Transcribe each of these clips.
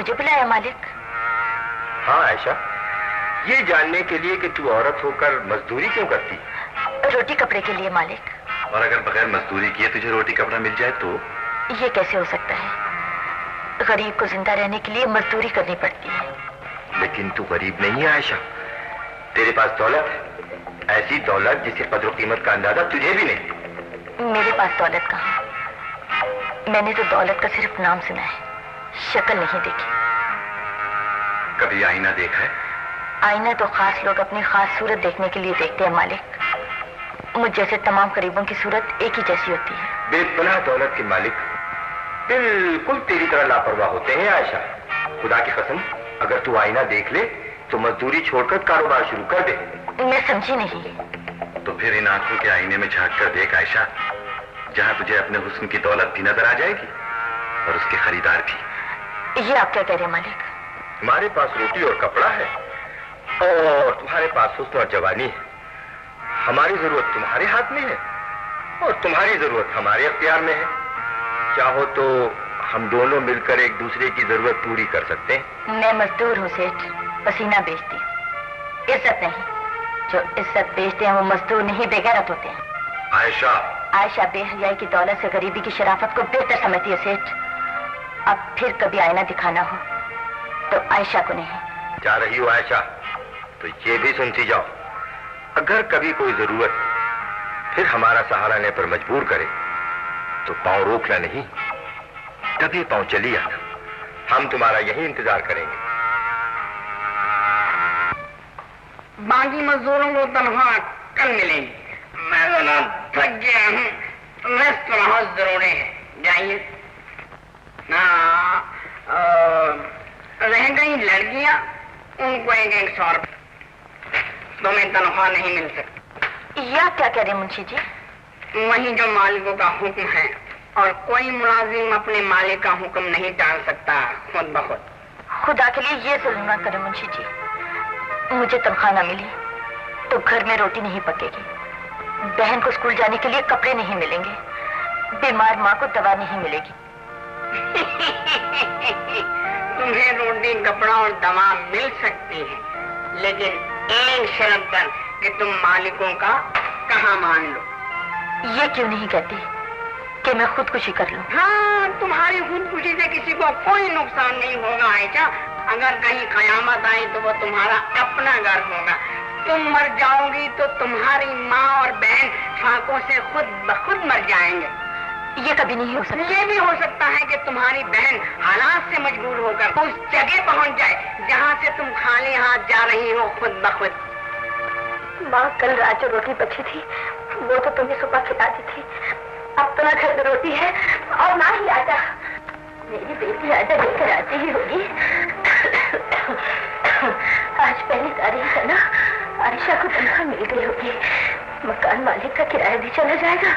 मुझे बुलाया मालिक? हाँ आयशा, ये जानने के लिए कि तू औरत होकर मजदूरी क्यों करती? रोटी कपड़े के लिए मालिक। और अगर बगैर मजदूरी किए तुझे रोटी कपड़ा मिल जाए तो? ये कैसे हो सकता है? गरीब को जिंदा रहने के लिए मजदूरी करनी पड़ती है। लेकिन तू गरीब नहीं है आयशा, तेरे पास दौलत है, ऐसी दौलत जिसे कद्र कीमत का अंदाजा तुझे भी नहीं। मेरे पास दौलत कहाँ? मैंने तो दौलत का सिर्फ नाम सुना है, शक्ल नहीं देखी। कभी आईना देखा है? आईना तो खास लोग अपनी खास सूरत देखने के लिए देखते हैं मालिक। मुझ जैसे तमाम गरीबों की सूरत एक ही जैसी होती है। बेपनाह दौलत के मालिक बिल्कुल तेरी तरह लापरवाह होते हैं आयशा। खुदा की कसम, अगर तू आईना देख ले तो मजदूरी छोड़कर कारोबार शुरू कर दे। मैं समझी नहीं। तो फिर इन आंखों के आईने में झांक कर देख आयशा, जहां तुझे अपने हुस्न की दौलत भी नजर आ जाएगी और उसके खरीदार भी। ये आप क्या कह रहे हैं मालिक? तुम्हारे पास रोटी और कपड़ा है और तुम्हारे पास हुस्न और जवानी है। हमारी जरूरत तुम्हारे हाथ में है और तुम्हारी जरूरत हमारे अख्तियार में है। चाहो तो हम दोनों मिलकर एक दूसरे की जरूरत पूरी कर सकते हैं। मैं मजदूर हूँ सेठ, पसीना बेचती हूँ, इज्जत नहीं। जो इज्जत बेचते हैं वो मजदूर नहीं, बेगैरत होते हैं। आयशा, आयशा बेहयाई की दौलत से गरीबी की शराफत को बेहतर समझती है सेठ। अब फिर कभी आईना दिखाना हो तो आयशा को नहीं। जा रही हो आयशा तो ये भी सुनती जाओ, अगर कभी कोई जरूरत फिर हमारा सहारा लेने पर मजबूर करे तो पांव रोकना नहीं, कभी पांव चली आना। हम तुम्हारा यही इंतजार करेंगे। बाकी मजदूरों को तनख्वाह कल मिलेगी। मैं तो ना थक गया हूँ, रेस्ट बहुत जरूरी है। जाइए ना। रह गई लड़कियां, उनको 100 रुपये, तुम्हें तनख्वाह नहीं मिल सकती। या क्या कह रहे मुंशी जी? वही जो मालिकों का हुक्म है, और कोई मुलाजिम अपने मालिक का हुक्म नहीं टाल सकता खुद ब खुद। खुदा के लिए ये जुल्म ना करें मुंशी जी। मुझे तनख्वाह ना मिली तो घर में रोटी नहीं पकेगी, बहन को स्कूल जाने के लिए कपड़े नहीं मिलेंगे, बीमार माँ को दवा नहीं मिलेगी। तुम्हें रोटी, कपड़ा और दवा मिल सकती है, लेकिन एक शर्त पर कि तुम मालिकों का कहा मान लो। ये क्यों नहीं कहती कि मैं खुदकुशी कर लूं? हाँ, तुम्हारी खुदकुशी से किसी को कोई नुकसान नहीं होगा आयशा। अगर कहीं कयामत आई तो वो तुम्हारा अपना घर होगा। तुम मर जाओगी तो तुम्हारी माँ और बहन फाकों से खुद ब खुद मर जाएंगे। ये कभी नहीं हो सकता। ये भी हो सकता है कि तुम्हारी बहन हालात से मजबूर होकर उस जगह पहुंच जाए जहाँ से तुम खाली हाथ जा रही हो खुद ब खुद। माँ, कल रात जो रोटी बची थी वो तो तुम्हें सुबह खिलाती थी। अब तो ना घर में रोटी है और ना ही आटा। मेरी बेटी आटा लेकर आती ही होगी। आज पहली तारीख है ना, आयशा को तनख्वाह मिल गई होगी, मकान मालिक का किराया भी चला जाएगा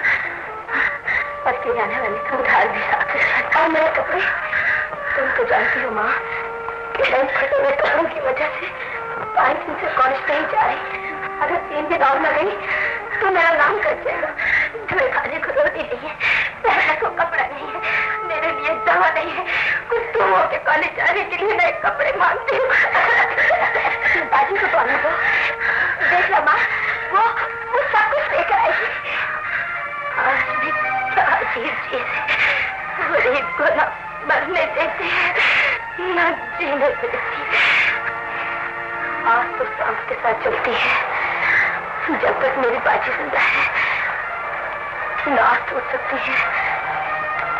और किराने वाले का उधार भी साफ हो जाएगा। और मेरे कपड़े, तुम तो जानती हो माँ, फटे हुए कपड़ों की वजह से 5 दिन से कॉलेज नहीं जा रही। अगर 3 दिन और न गई तो मेरा नाम कट जाएगा। तुम्हें खाने को रोटी नहीं है, पहनने को कपड़ा नहीं है, मेरे लिए दवा नहीं है, कुछ तुम होके कॉलेज जाने के लिए नए कपड़े मांगती हूँ। बाजी को तो आने दो। देख लो माँ, वो सब कुछ लेकर आएगी। आज भी क्या अजीब चीज है, गरीब को न मरने देते हैं न जीने देती। आज तो सांस के साथ चलती है, जब तक मेरी बाजी जिंदा है ना टूट सकती है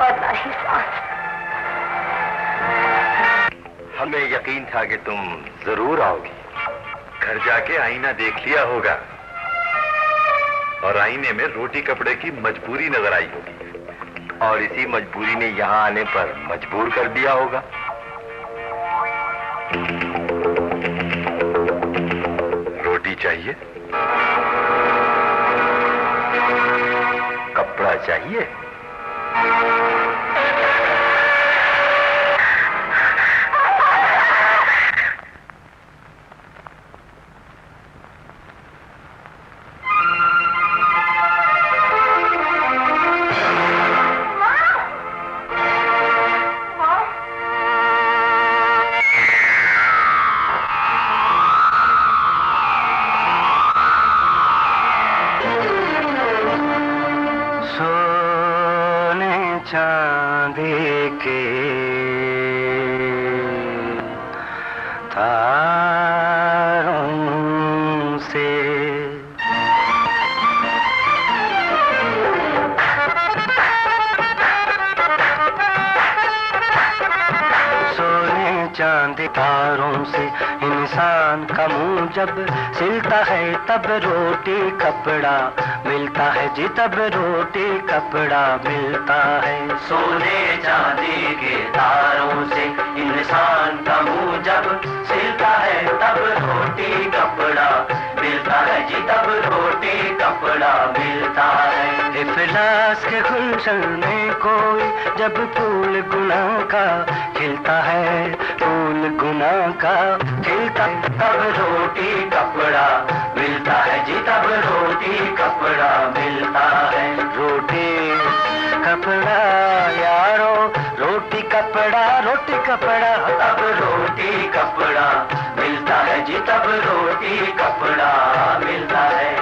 और ना ही सांस। हमें यकीन था कि तुम जरूर आओगी। घर जाके आईना देख लिया होगा और आईने में रोटी कपड़े की मजबूरी नजर आई होगी और इसी मजबूरी ने यहाँ आने पर मजबूर कर दिया होगा। रोटी चाहिए? कपड़ा चाहिए? चांदी के तारों से चांदी तारों से इंसान का मुंह जब सिलता है तब रोटी कपड़ा मिलता है जी, तब रोटी कपड़ा मिलता है। सोने चांदी के तारों से इंसान का मुंह जब सिलता है तब रोटी कपड़ा मिलता है जी, तब रोटी कपड़ा मिलता है। इफलास के गुलशन में कोई जब फूल गुनाह का खिलता है, फूल गुनाह का खिलता है, तब रोटी कपड़ा मिलता है जी, तब रोटी कपड़ा मिलता है। रोटी कपड़ा यारो, रोटी कपड़ा, रोटी कपड़ा, तब रोटी कपड़ा मिलता है जी, तब रोटी कपड़ा मिलता है।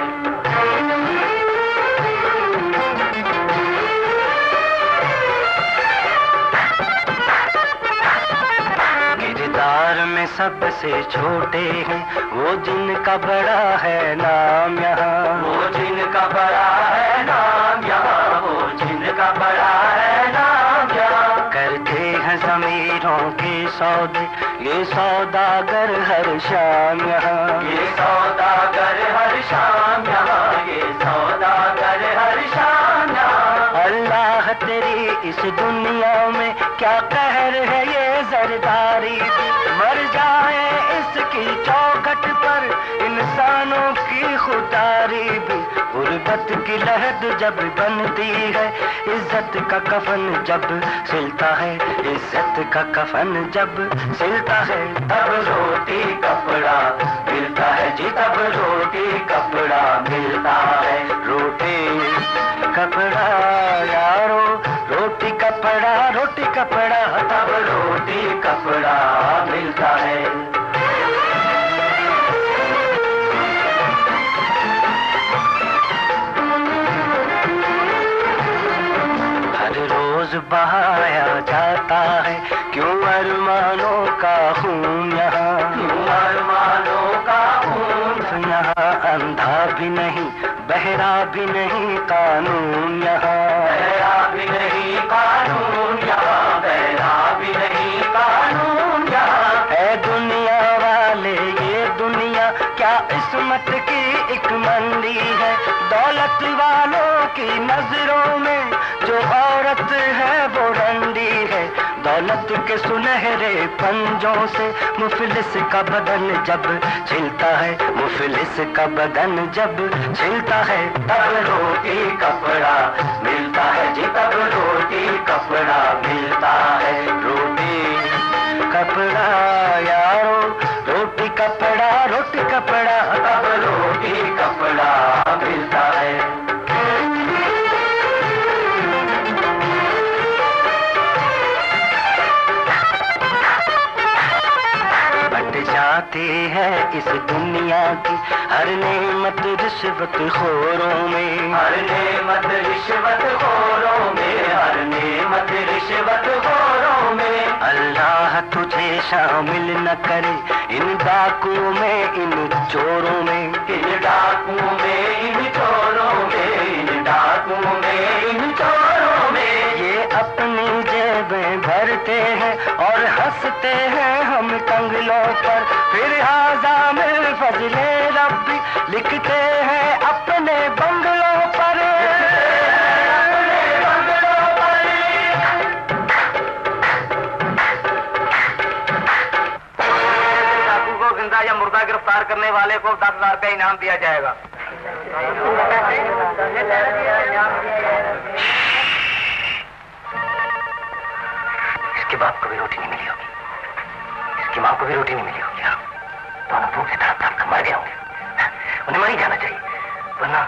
किरदार में सबसे छोटे हैं वो जिनका बड़ा है नाम यहाँ, वो जिनका बड़ा है नाम यहाँ, वो जिनका बड़ा है नाम यहाँ। करते हैं ज़मीरों के सौदे ये सौदागर हर शाम यहाँ, ये सौदागर हर शाम यहाँ, ये सौदागर हर शाम यहाँ। अल्लाह तेरी इस दुनिया में क्या कहर है ये जरदारी, मर जाए इसकी चौखट पर इंसानों की खुदारी भी। गुर्बत की लहद जब बनती है इज्जत का कफन जब सिलता है, इज्जत का कफन जब सिलता है, तब रोटी कपड़ा मिलता है जी, तब रोटी कपड़ा मिलता है। रोटी कपड़ा यारो, रोटी कपड़ा, रोटी कपड़ा, तब रोटी कपड़ा मिलता है। हर रोज बहाया जाता है क्यों अरमानों का खून यहाँ, क्यों अरमानों का खून यहाँ। अंधा भी नहीं बहरा भी नहीं कानून यहाँ, बहरा भी नहीं कानून यहाँ, बहरा भी नहीं कानून यहाँ। है दुनिया वाले ये दुनिया क्या इस्मत की एक मंडी है, दौलत वालों की नजरों में जो औरत है वो रंडी है। दौलत के सुनहरे पंजों से मुफलिस का बदन जब छिलता है, मुफलिस का बदन जब छिलता है, तब रोटी कपड़ा मिलता है जी, तब रोटी कपड़ा मिलता है। रोटी कपड़ा यारो, रोटी कपड़ा, रोटी कपड़ा, तब रोटी कपड़ा मिलता है। जाती है इस दुनिया की हर नेमत रिश्वत खोरों में, हर नेमत रिश्वत खोरों में, हर नेमत रिश्वत खोरों में। अल्लाह तुझे शामिल न करे इन डाकुओं में, इन चोरों में, इन डाकुओं में, इन चोरों में, इन डाकुओं में, इन चोरों में। ये अपनी जेबें भरते हैं और हंसते हैं हम कंगलों पर, फिर हाजा में फजले रब्बी लिखते हैं अपने बंगलों पर, अपने बंगलों पर। डाकू को जिंदा या मुर्दा गिरफ्तार करने वाले को 10,000 का इनाम दिया जाएगा। इसके बाप को भी रोटी नहीं मिली होगी, इसकी माँ को भी रोटी नहीं मिली होगी, दोनों भूख से तड़प तड़प मर गए होंगे। उन्हें मर ही जाना चाहिए, वरना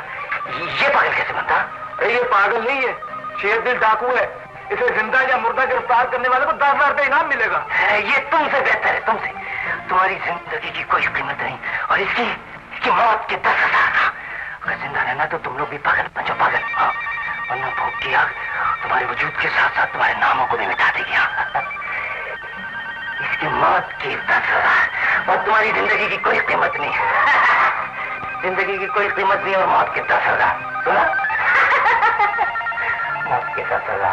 ये पागल कैसे बनता? अरे ये पागल नहीं है, शेर दिल डाकू है। इसे जिंदा या मुर्दा गिरफ्तार करने वाले को 10,000 का इनाम मिलेगा। ये तुमसे बेहतर है, तुमसे। तुम्हारी जिंदगी की कोई कीमत नहीं और इसकी मौत के 10,000 का। अगर जिंदा रहना तो तुम लोग भी पागल बन जाओ, पागल। हाँ, वरना भूख की आग तुम्हारे वजूद के साथ साथ तुम्हारे नामों को भी मिटा देगी। इसकी मौत की 10 सजा और तुम्हारी जिंदगी की कोई कीमत नहीं। जिंदगी की कोई कीमत नहीं और मौत की 10 सजा। सुना? मौत की 10 सजा।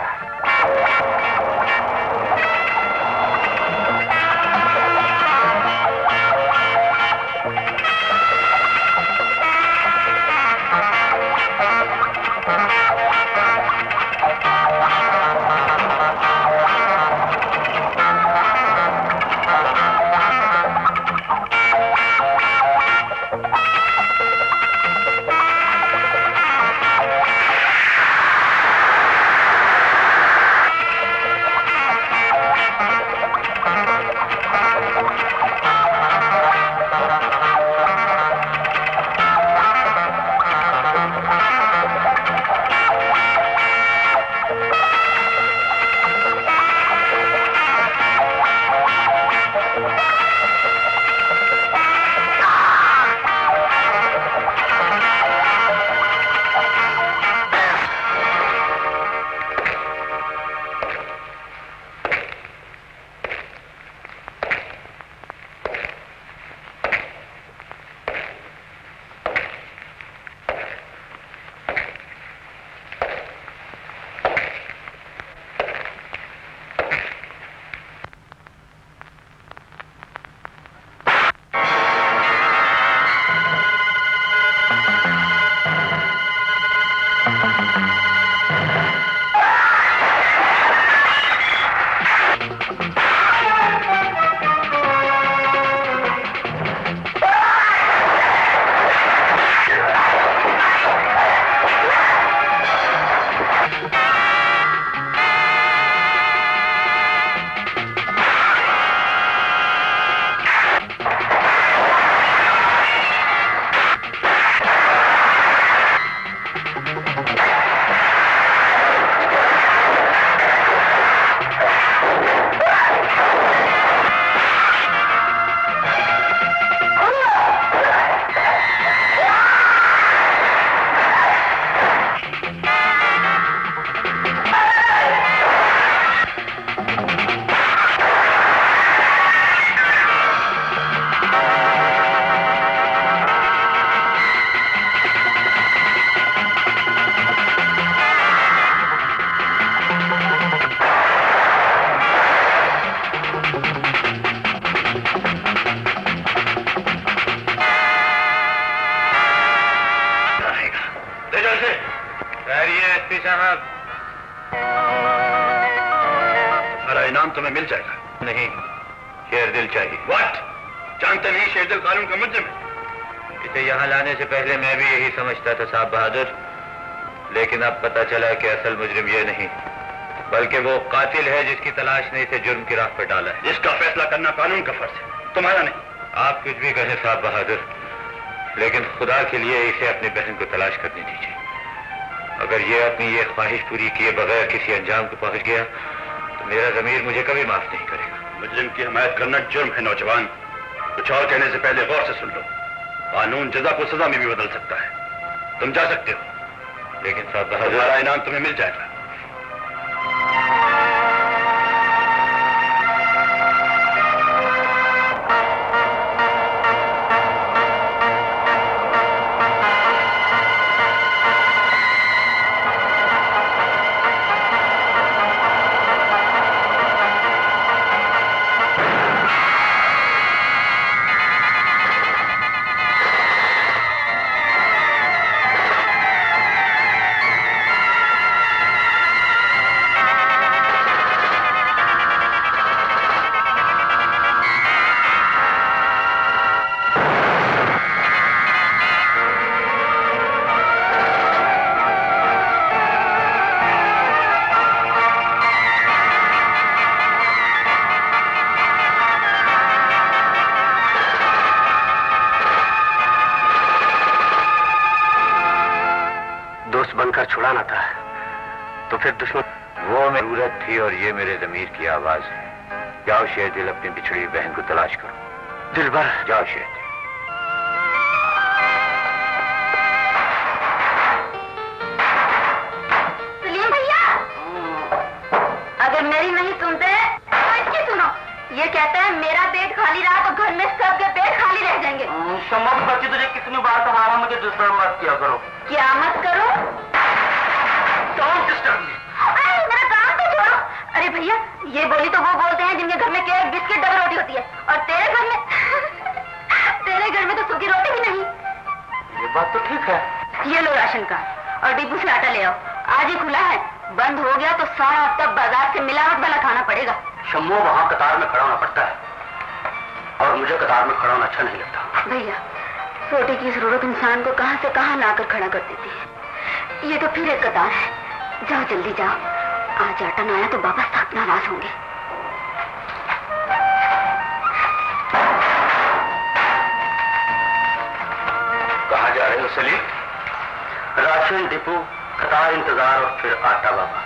तुम्हें मिल जाएगा। नहीं, शेरदिल चाहिए। व्हाट? जानते नहीं शेरदिल कानून का मुजरिम है? इसे यहाँ लाने से पहले मैं भी यही समझता था साहब बहादुर, लेकिन अब पता चला कि असल मुजरिम ये नहीं बल्कि वो कातिल है जिसकी तलाश ने इसे जुर्म की राह पर डाला है। इसका फैसला करना कानून का फर्ज है, तुम्हारा नहीं। आप कुछ भी कहें साहब बहादुर, लेकिन खुदा के लिए इसे अपनी बहन को तलाश करने दीजिए। अगर ये अपनी ये ख्वाहिश पूरी किए बगैर किसी अंजाम को पहुंच गया तो मेरा ज़मीर मुझे कभी माफ नहीं करेगा। मुजरिम की हिमायत करना जुर्म है नौजवान। कुछ और कहने से पहले गौर से सुन लो। कानून जजा को सजा में भी बदल सकता है। तुम जा सकते हो, लेकिन साहब बहादुर तुम्हारा इनाम तुम्हें मिल जाएगा। बनकर छुड़ाना था तो फिर दुश्मन। वो मेरी जरूरत थी और ये मेरे ज़मीर की आवाज है। जाओ शेरदिल, अपनी बिछड़ी बहन को तलाश करो। दिलबर, जाओ शेरदिल। मेरी नहीं सुनते? अच्छी सुनो, ये कहता है मेरा पेट खाली रहा तो घर में सबके पेट खाली रह जाएंगे। शम्मा की बच्ची, तुझे कितनी बार कहा मुझे डिस्टर्ब मत किया करो। क्या मत करो? Don't disturb me. मेरा काम तो छोड़ो। अरे भैया, ये बोली तो वो बोलते हैं जिनके घर में केक बिस्किट डबल रोटी होती है, और तेरे घर में तेरे घर में तो सूखी रोटी भी नहीं। ये बात तो ठीक है। ये लो राशन कार्ड और डिपो से आटा ले आओ। आज ही खुला है, बंद हो गया तो सारा हफ्ता बाजार से मिलावट वाला खाना पड़ेगा। शम्मो, वहाँ कतार में खड़ा होना पड़ता है और मुझे कतार में खड़ा होना अच्छा नहीं लगता। भैया, रोटी की जरूरत इंसान को कहां से कहां लाकर खड़ा कर देती है। ये तो फिर एक कतार है। जाओ जल्दी जाओ, आज आटा ना आया तो बाबा साहब नाराज होंगे। कहाँ जा रहे हो सलीम? राशन डिपो, कतार इंतजार और फिर आटा। बाबा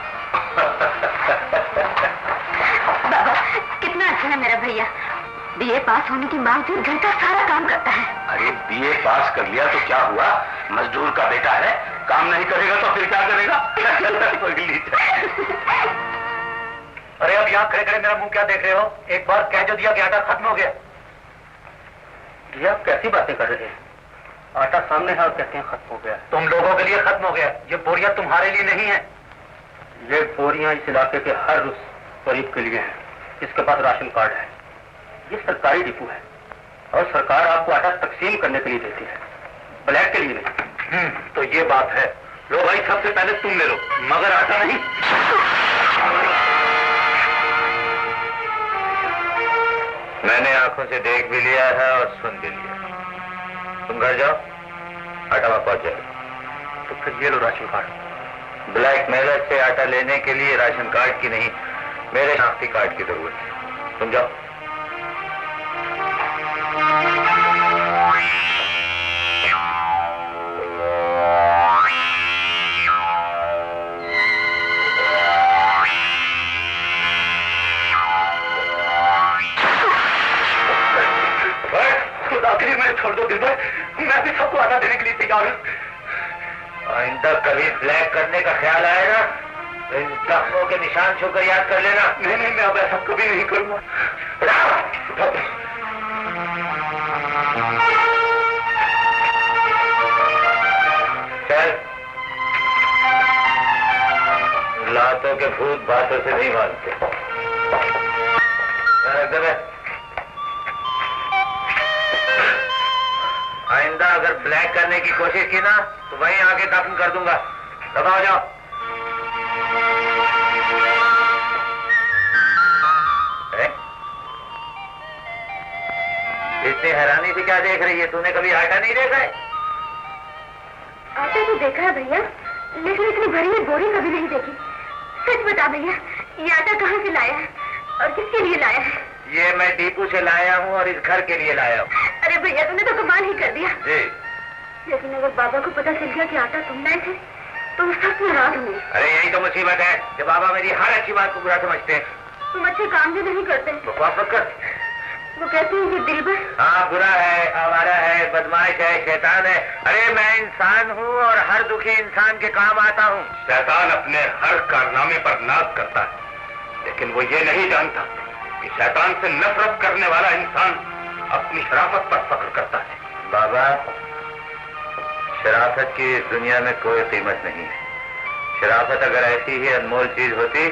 बाबा कितना अच्छा है मेरा भैया। बीए पास होने के बावजूद घर का सारा काम करता है। अरे बीए पास कर लिया तो क्या हुआ? मजदूर का बेटा है, काम नहीं करेगा तो फिर क्या करेगा? अरे अब यहाँ खड़े खड़े मेरा मुंह क्या देख रहे हो? एक बार कह जो दिया कि आटा खत्म हो गया। ये आप कैसी बातें कर रहे हैं? आटा सामने है और कहते हैं खत्म हो गया। तुम लोगों के लिए खत्म हो गया, ये बोरियां तुम्हारे लिए नहीं है। ये बोरियां इस इलाके के हर उस गरीब के लिए हैं जिसके पास राशन कार्ड है। ये सरकारी डिपो है और सरकार आपको आटा तकसीम करने के लिए देती है, ब्लैक के लिए नहीं। तो ये बात है। लो भाई, सबसे पहले तुम ले लो, मगर आटा नहीं। मैंने आंखों से देख भी लिया है और सुन भी लिया। तुम घर जाओ, आटा वहां पहुंच जाएगा। तो फिर ये लो राशन कार्ड। ब्लैक मेलर से आटा लेने के लिए राशन कार्ड की नहीं, मेरे शनाख्ती कार्ड की जरूरत है। तुम जाओ। आखिरी में छोड़ दो दिलबर, मैं भी सबको आटा देने के लिए तैयार हूँ। आइंदा कभी ब्लैक करने का ख्याल आएगा तो इन जख्मों के निशान छूकर याद कर लेना। नहीं नहीं, मैं अब ऐसा कभी नहीं करूंगा। चल, लातों के भूत बातों से नहीं मानते। आइंदा अगर ब्लैक करने की कोशिश की ना तो वहीं आके दफन कर दूंगा। दबाओ जाओ। इतनी हैरानी से क्या देख रही है? तूने कभी आटा नहीं देखा है? आटा तो देखा है भैया, लेकिन इतनी भरी हुई बोरी कभी नहीं देखी। सच बता भैया, ये आटा कहाँ से लाया है और किसके लिए लाया है? ये मैं डिपो से लाया हूँ और इस घर के लिए लाया हूँ। अरे भैया, तुमने तो कमाल ही कर दिया। जी। लेकिन अगर बाबा को पता चल गया कि आटा तुम लाए थे तो वो सच नाराज होंगे। अरे यही तो मुसीबत है कि बाबा मेरी हर अच्छी बात को बुरा समझते हैं। तुम अच्छे काम भी नहीं करते। बकवास मत कर। वो कहते हैं कि दिलबर। हाँ, बुरा है, आवारा है, बदमाश है, शैतान है। अरे मैं इंसान हूँ और हर दुखी इंसान के काम आता हूँ। शैतान अपने हर कारनामे पर नाज करता है, लेकिन वो ये नहीं जानता कि शैतान से नफरत करने वाला इंसान अपनी शराफत पर फख्र करता है। बाबा, शराफत की इस दुनिया में कोई कीमत नहीं है। शराफत अगर ऐसी ही अनमोल चीज होती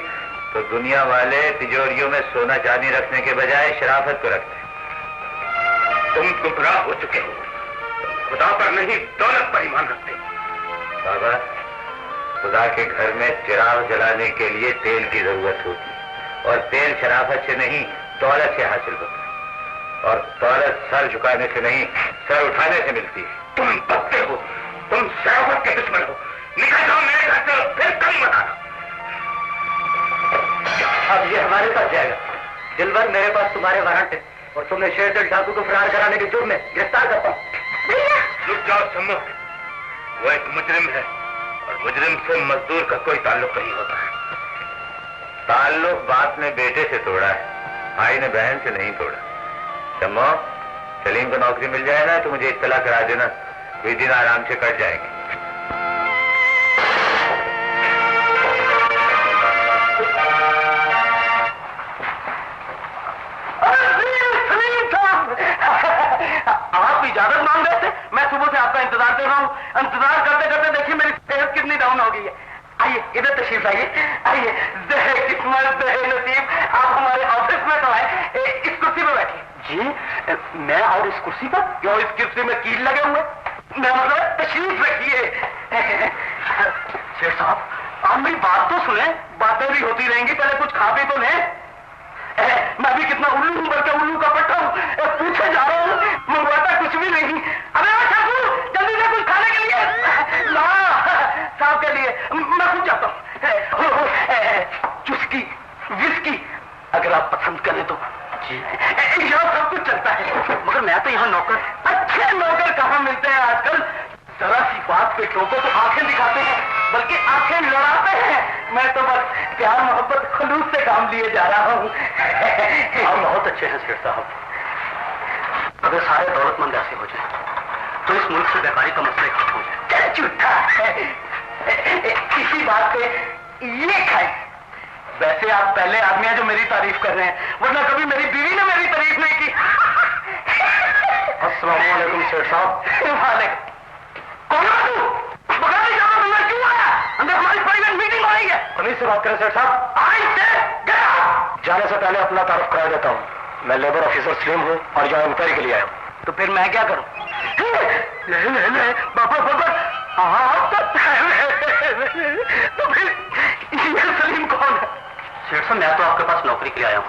तो दुनिया वाले तिजोरियों में सोना चांदी रखने के बजाय शराफत को रखते। तुम गुमराह हो चुके हो, खुदा पर नहीं दौलत पर ईमान रखते। बाबा, खुदा के घर में चिराग जलाने के लिए तेल की जरूरत होती है और तेल शराफत से नहीं दौलत से हासिल होता है, और दौलत सर झुकाने से नहीं सर उठाने से मिलती है। तुम बदते हो, तुम शराफत के दुश्मन हो। निकल जाओ मेरे घर से, फिर कभी मत आना। अब ये हमारे पास जाएगा। दिलबर, मेरे पास तुम्हारे वारंट है और तुम्हें शेरदिल ठाकुर को फरार कराने के जुर्म में गिरफ्तार करता हूँ। रुक जाओ सम्मो, वो एक मुजरिम है और मुजरिम से मजदूर का कोई ताल्लुक नहीं होता है। ताल्लुक बाप ने बेटे से तोड़ा है, भाई ने बहन से नहीं तोड़ा। सम्मो, सलीम को नौकरी मिल जाए ना तो मुझे इत्तला करा देना, कुछ दिन आराम से कट जाएंगे। हो गई है। आइए इधर तशरीफ लाइए, आइए। ज़हे किस्मत ज़हे नसीब, आप हमारे ऑफिस में तो आए। इस कुर्सी पर बैठिए। जी मैं और इस कुर्सी पर? क्यों इस कुर्सी में कील लगे हुए? मैं मतलब तशरीफ रखिए। शेर साहब आप मेरी बात तो सुने, बातें भी होती रहेंगी, पहले कुछ खा पी तो लें। मैं भी कितना उल्लू हूं, बल्कि उल्लू का पट्टा हूं। पूछे जा रहा हूं, मंगवाता कुछ भी नहीं। अबे जल्दी से कुछ खाने के लिए ला, साहब के लिए मैं खुद जाता हूँ। चुस्की विस्की अगर आप पसंद करें तो। जी यहाँ सब कुछ चलता है, मगर मैं तो यहाँ नौकर। अच्छे नौकर कहाँ मिलते हैं आजकल। जरा सी बात पे टोको तो आंखें दिखाते हैं, बल्कि आंखें लड़ाते हैं। मैं तो बस प्यार मोहब्बत खलूस से काम लिए जा रहा हूँ। आप बहुत अच्छे हैं शेर साहब। अगर सारे दौलतमंद ऐसे हो जाए तो इस मुल्क से बेकारी का मसला खत्म हो जाए। झूठा किसी बात पे ये खाए। वैसे आप पहले आदमी हैं जो मेरी तारीफ कर रहे हैं, वरना कभी मेरी बीवी ने मेरी तारीफ नहीं की। अस्सलाम वालेकुम शेर साहब। वालेकुम। कौन है तू? बगानी जाना तुमने क्यों आया? अंदर हमारी प्राइवेट मीटिंग हो रही है। उन्हीं से बात करें शेर साहब। आई से गया। जाने से पहले अपना तारुफ करा देता हूँ। मैं लेबर ऑफिसर सलीम हूँ और यहाँ इंक्वायरी के लिए आया हूँ। तो फिर मैं क्या करूँ? बाबा बाबा तो फिर ये सलीम कौन है? शेर साहब मैं तो आपके पास नौकरी के लिए आया हूँ।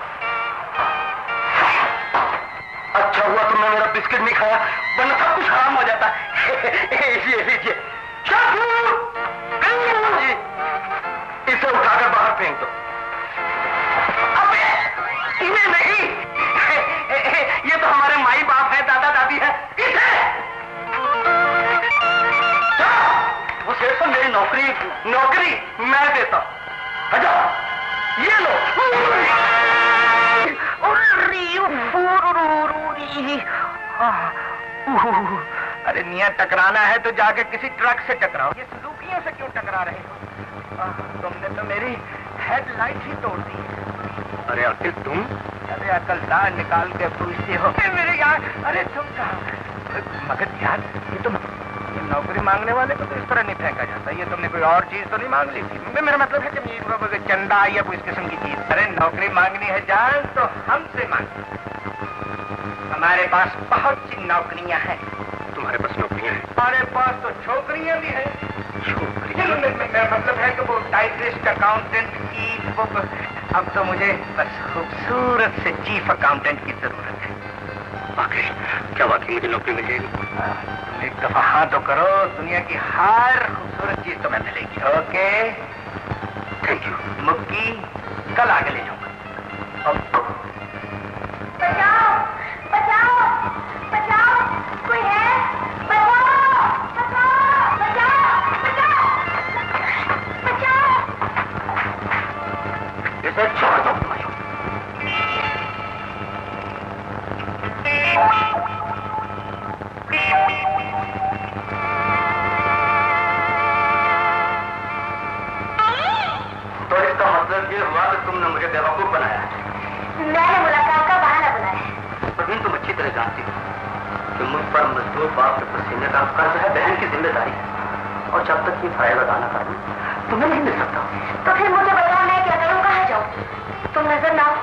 अच्छा हुआ तुमने मेरा बिस्किट नहीं खाया, वरना सब कुछ हराम हो जाता। ये लीजिए। इसे उठाकर बाहर फेंक दो। अबे इन्हें नहीं, ये तो हमारे माई बाप है, दादा दादी है। इसे वो शेर साहब मेरी नौकरी मैं देता हूं। अच्छा ये लो। अरे मियां टकराना है तो जाके किसी ट्रक से टकराओ, ये सुजुकियों से क्यों टकरा रहे हो? तुमने तो मेरी हेडलाइट ही तोड़ दी। अरे आखिर तुम? अरे अकलदार निकाल के पूछते हो मेरे यार। अरे तुम कहा? मगर यार ये तुम नौकरी मांगने वाले को तो इस तरह नहीं फेंका जाता। ये तुमने कोई और चीज तो नहीं मांग ली थी? मेरा मतलब है कि चंदा या कोई इस किस्म की चीज। अरे नौकरी मांगनी है जान तो हमसे मांग। हमारे पास बहुत सी नौकरियां हैं। तुम्हारे पास नौकरियां हैं? हमारे पास तो छोकरियां भी हैं। मेरा मतलब है कि वो टाइपिस्ट, अकाउंटेंट की बुक। अब तो मुझे बस खूबसूरत से चीफ अकाउंटेंट की जरूरत है। वाकई क्या वाकई मुझे नौकरी मिल जाएगी? एक दफा हाँ तो करो, दुनिया की हर खूबसूरत चीज तुम्हें मिलेगी। Okay thank you. मुक्की कल आगे ले जाऊंगा। बचाओ बचाओ बचाओ, कोई है? बचाओ बचाओ बचाओ बचाओ बचाओ। इसे छोड़ दो। तो इसका मतलब ये हुआ कि तुमने मुझे बेवकूफ बनाया। मैंने मुलाकात का बहाना बनाया। परवीन तुम अच्छी तरह जानती हो कि मुझ पर मजदूर बाप के पसीने का कर्ज है, बहन की जिम्मेदारी है, और जब तक ये फायदा अदा न करूं तुम्हें नहीं मिल सकता। तो फिर मुझे बताओ मैं क्या करूं, कहाँ जाऊं? तुम नजर ना आओ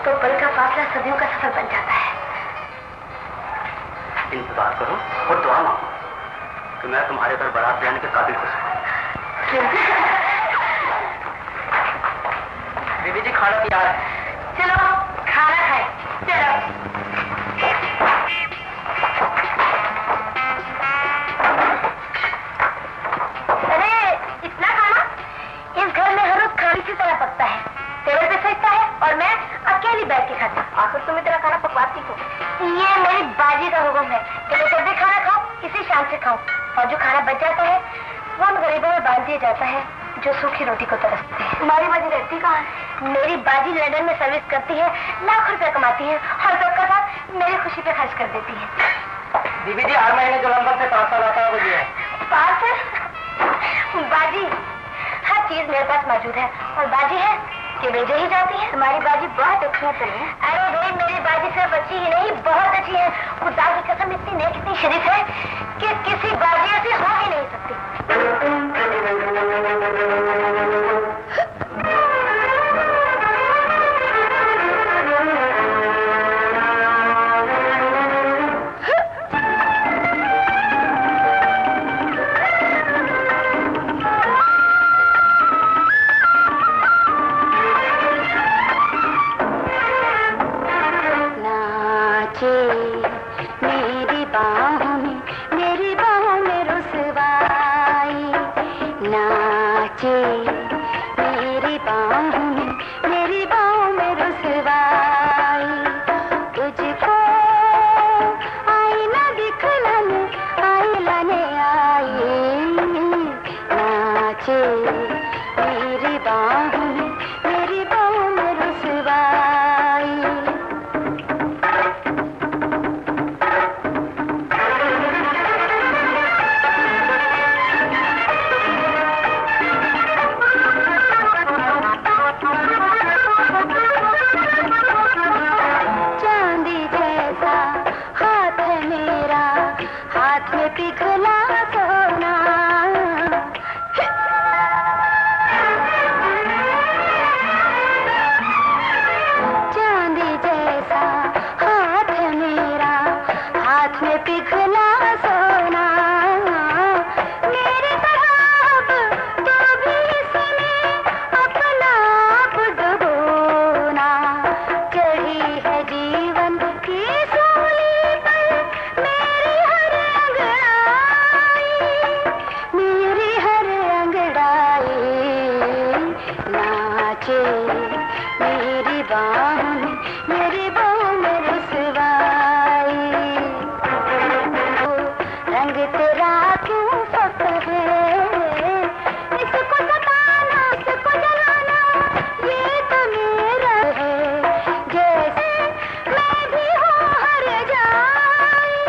तो पल का फासला सदियों का सफर बन जाता है। इंतजार करो और दुआ मांगो कि मैं तुम्हारे घर बारात जाने के काबिल हो सकूं। बीबी जी खाना तैयार है। चलो खाना खाए। चलो अरे इतना खाना? इस घर में हर रोज खाने की तरह पकता है, टेबल पे सजता है और मैं अकेली बैठ के खाती। आखिर तुम इतना खाना पकवाती हो? ये मेरी बाजी का हुक्म है कि मैं जब भी खाना खाऊं इसी शान से खाऊं, और जो खाना बच जाता है वो उन गरीबों में बांट दिया जाता है जो सूखी रोटी को तरसते हैं। तुम्हारी बाजी रहती कहाँ है? मेरी बाजी लंदन में सर्विस करती है, लाखों रुपया कमाती है, हर सबका साथ मेरी खुशी पे खर्च कर देती है। बीबी जी हर महीने जो लंदन से पार्सल आता है वो ये है। पार्सल? बाजी हर चीज मेरे पास मौजूद है, और बाजी है कि भेजे ही जाती है। तुम्हारी बाजी बहुत अच्छी है सर। अरे भाई मेरी बाजी सिर्फ अच्छी ही नहीं बहुत अच्छी है। खुदा की कसम इतनी नेक इतनी शरीफ है कि किसी बाजी ऐसी हो ही नहीं सकती। नाचे मेरी बाहों में, मेरी बाहों में रुसवाई, तुझको आईना दिखलाने, आईलाने आई, नाचे मेरी बाहों में, मेरी बाहों में रुसवाई। चांदी जैसा हाथ है मेरा, हाथ में पिघला सोना, चांदी जैसा हाथ है मेरा, हाथ में पिघला सोना, मेरी तरह अब तो भी इसमें अपना आप डुबोना, चढ़ी है जीवन की सूली पर मेरी हर अंगड़ाई, मेरी हर अंगड़ाई, नाचे मेरी बाहों में, मेरी बाहों में रुसवाई। रंग तेरा क्यों फक है, इसको सताना, इसको जलाना, ये तो मेरा है, जैसे मैं भी हूँ हर जाई।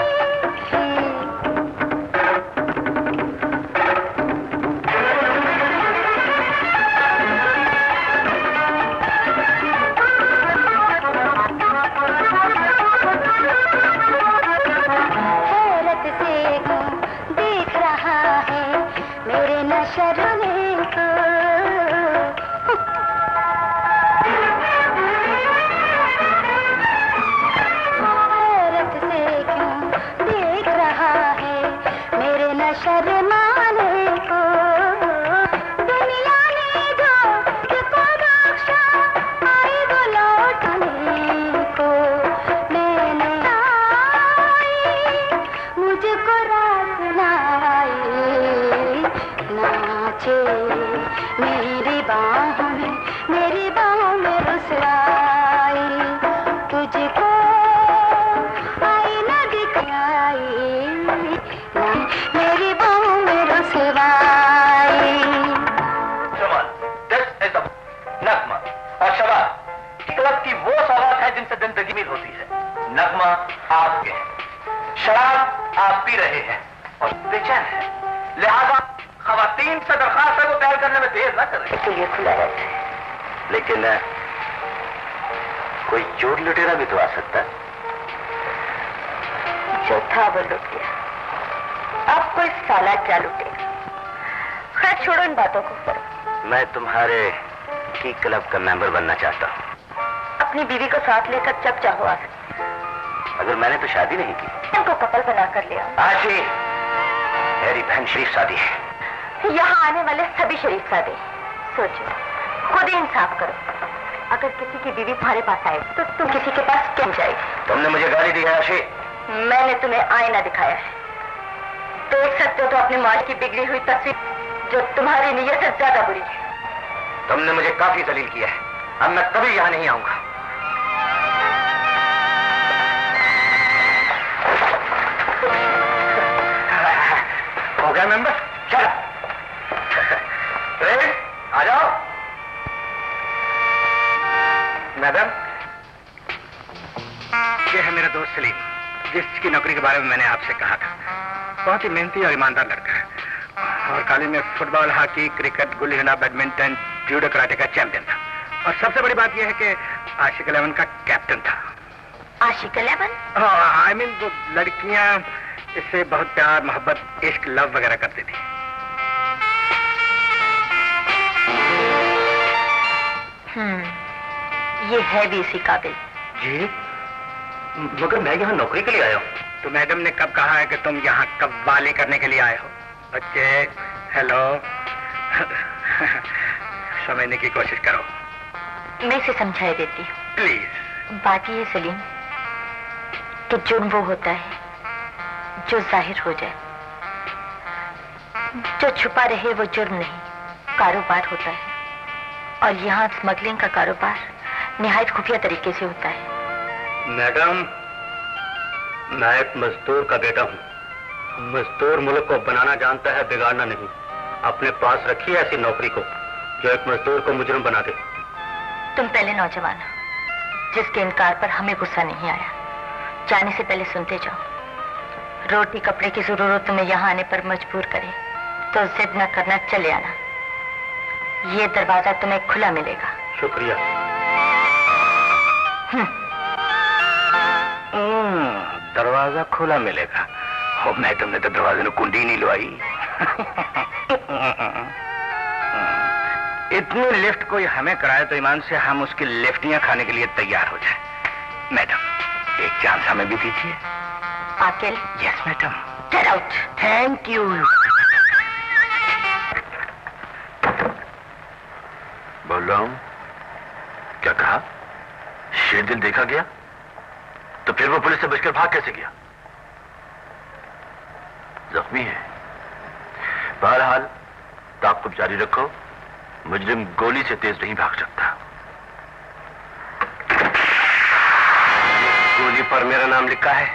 हैरत से देख रहा है मेरे नशर में को, हैरत से क्यों देख रहा है मेरे नशर माने को, दुनिया ने जो को बख्शा आई वो लौटने को, मैंने आई मुझको रात लाई, नाचे मेरी बाहों में, मेरी बाहों में रुसवाई, तुझको आईना दिखाई, मेरी बाहों में रुसवाई। शमाल, this is the नगमा। और शमाल, क्लब की वो सौगात है जिनसे जिंदगी में होती है। नगमा आपके हैं, शराब आप पी रहे हैं और बेचैन है, लिहाजा खवातीन से दरखास्त है वो तैयार करने में देर न करें। इसलिए खुला रहता है। लेकिन कोई चोर लुटेरा भी तो आ सकता है। जो था वो लुट गया, अब कोई साला क्या लुटेगा। खैर छोड़ो इन बातों को। मैं तुम्हारे की क्लब का मेंबर बनना चाहता हूँ। अपनी बीवी को साथ लेकर जब चाहो आ सकते। अगर मैंने तो शादी नहीं की। उनको कपल बना कर लिया। आज ही मेरी बहन शरीफ शादी है। यहाँ आने वाले सभी शरीफ सादे। सोचो, खुद ही इंसाफ करो। अगर किसी की बीवी तुम्हारे पास आए तो तुम किसी के पास क्यों जाएगी? तुमने मुझे गाली दी है आशी। मैंने तुम्हें आईना दिखाया है। देख सकते हो तो अपनी माँ की बिगड़ी हुई तस्वीर, जो तुम्हारी नीयत से ज्यादा बुरी है। तुमने मुझे काफी जलील किया है, अब मैं कभी यहाँ नहीं आऊंगा। हो गया मेंबर? चल आ जाओ। मैडम, ये है मेरा दोस्त सलीम, जिसकी नौकरी के बारे में मैंने आपसे कहा था। बहुत ही मेहनती और ईमानदार लड़का है और कॉलेज में football, hockey, cricket, gulli danda, badminton, judo, karate का चैंपियन था। और सबसे बड़ी बात यह है कि आशिक 11 का कैप्टन था। आशिक 11? आई मीन वो लड़कियां इससे बहुत प्यार, मोहब्बत, इश्क, लव वगैरह करती थी। ये है भी इसी काबिल। जी, मगर मैं यहाँ नौकरी के लिए आया हूँ। तो मैडम ने कब कहा है कि तुम यहाँ कव्वाली करने के लिए आए हो? बच्चे, हेलो, समझने की कोशिश करो। मैं इसे समझाई देती हूँ। प्लीज। बात ये सलीम कि जुर्म वो होता है जो जाहिर हो जाए, जो छुपा रहे वो जुर्म नहीं, कारोबार होता है और यहाँ स्मगलिंग का कारोबार निहायत खुफिया तरीके से होता है। मैडम, मैं एक मजदूर का बेटा हूँ। मजदूर मुल्क को बनाना जानता है, बिगाड़ना नहीं। अपने पास रखिए ऐसी नौकरी को जो एक मजदूर को मुजरिम बना दे। तुम पहले नौजवान हो, जिसके इनकार पर हमें गुस्सा नहीं आया। जाने से पहले सुनते जाओ। रोटी कपड़े की जरूरत तुम्हें यहाँ आने पर मजबूर करे तो जिद न करना, चले आना। ये दरवाजा तुम्हें खुला मिलेगा। शुक्रिया। दरवाजा खुला मिलेगा। हो मैडम ने तो दरवाजे में कुंडी नहीं लुआई। इतनी लिफ्ट कोई हमें कराए तो ईमान से हम उसकी लिफ्टियां खाने के लिए तैयार हो जाए। मैडम, एक चांस हमें भी दीजिए। Aqil? Yes madam. Get out. Thank you. बोल रहा हूं। क्या कहा? शेरदिल देखा गया? तो फिर वो पुलिस से बचकर भाग कैसे गया? जख्मी है। बहरहाल ताक़ुब जारी रखो। मुजरिम गोली से तेज नहीं भाग सकता। गोली पर मेरा नाम लिखा है,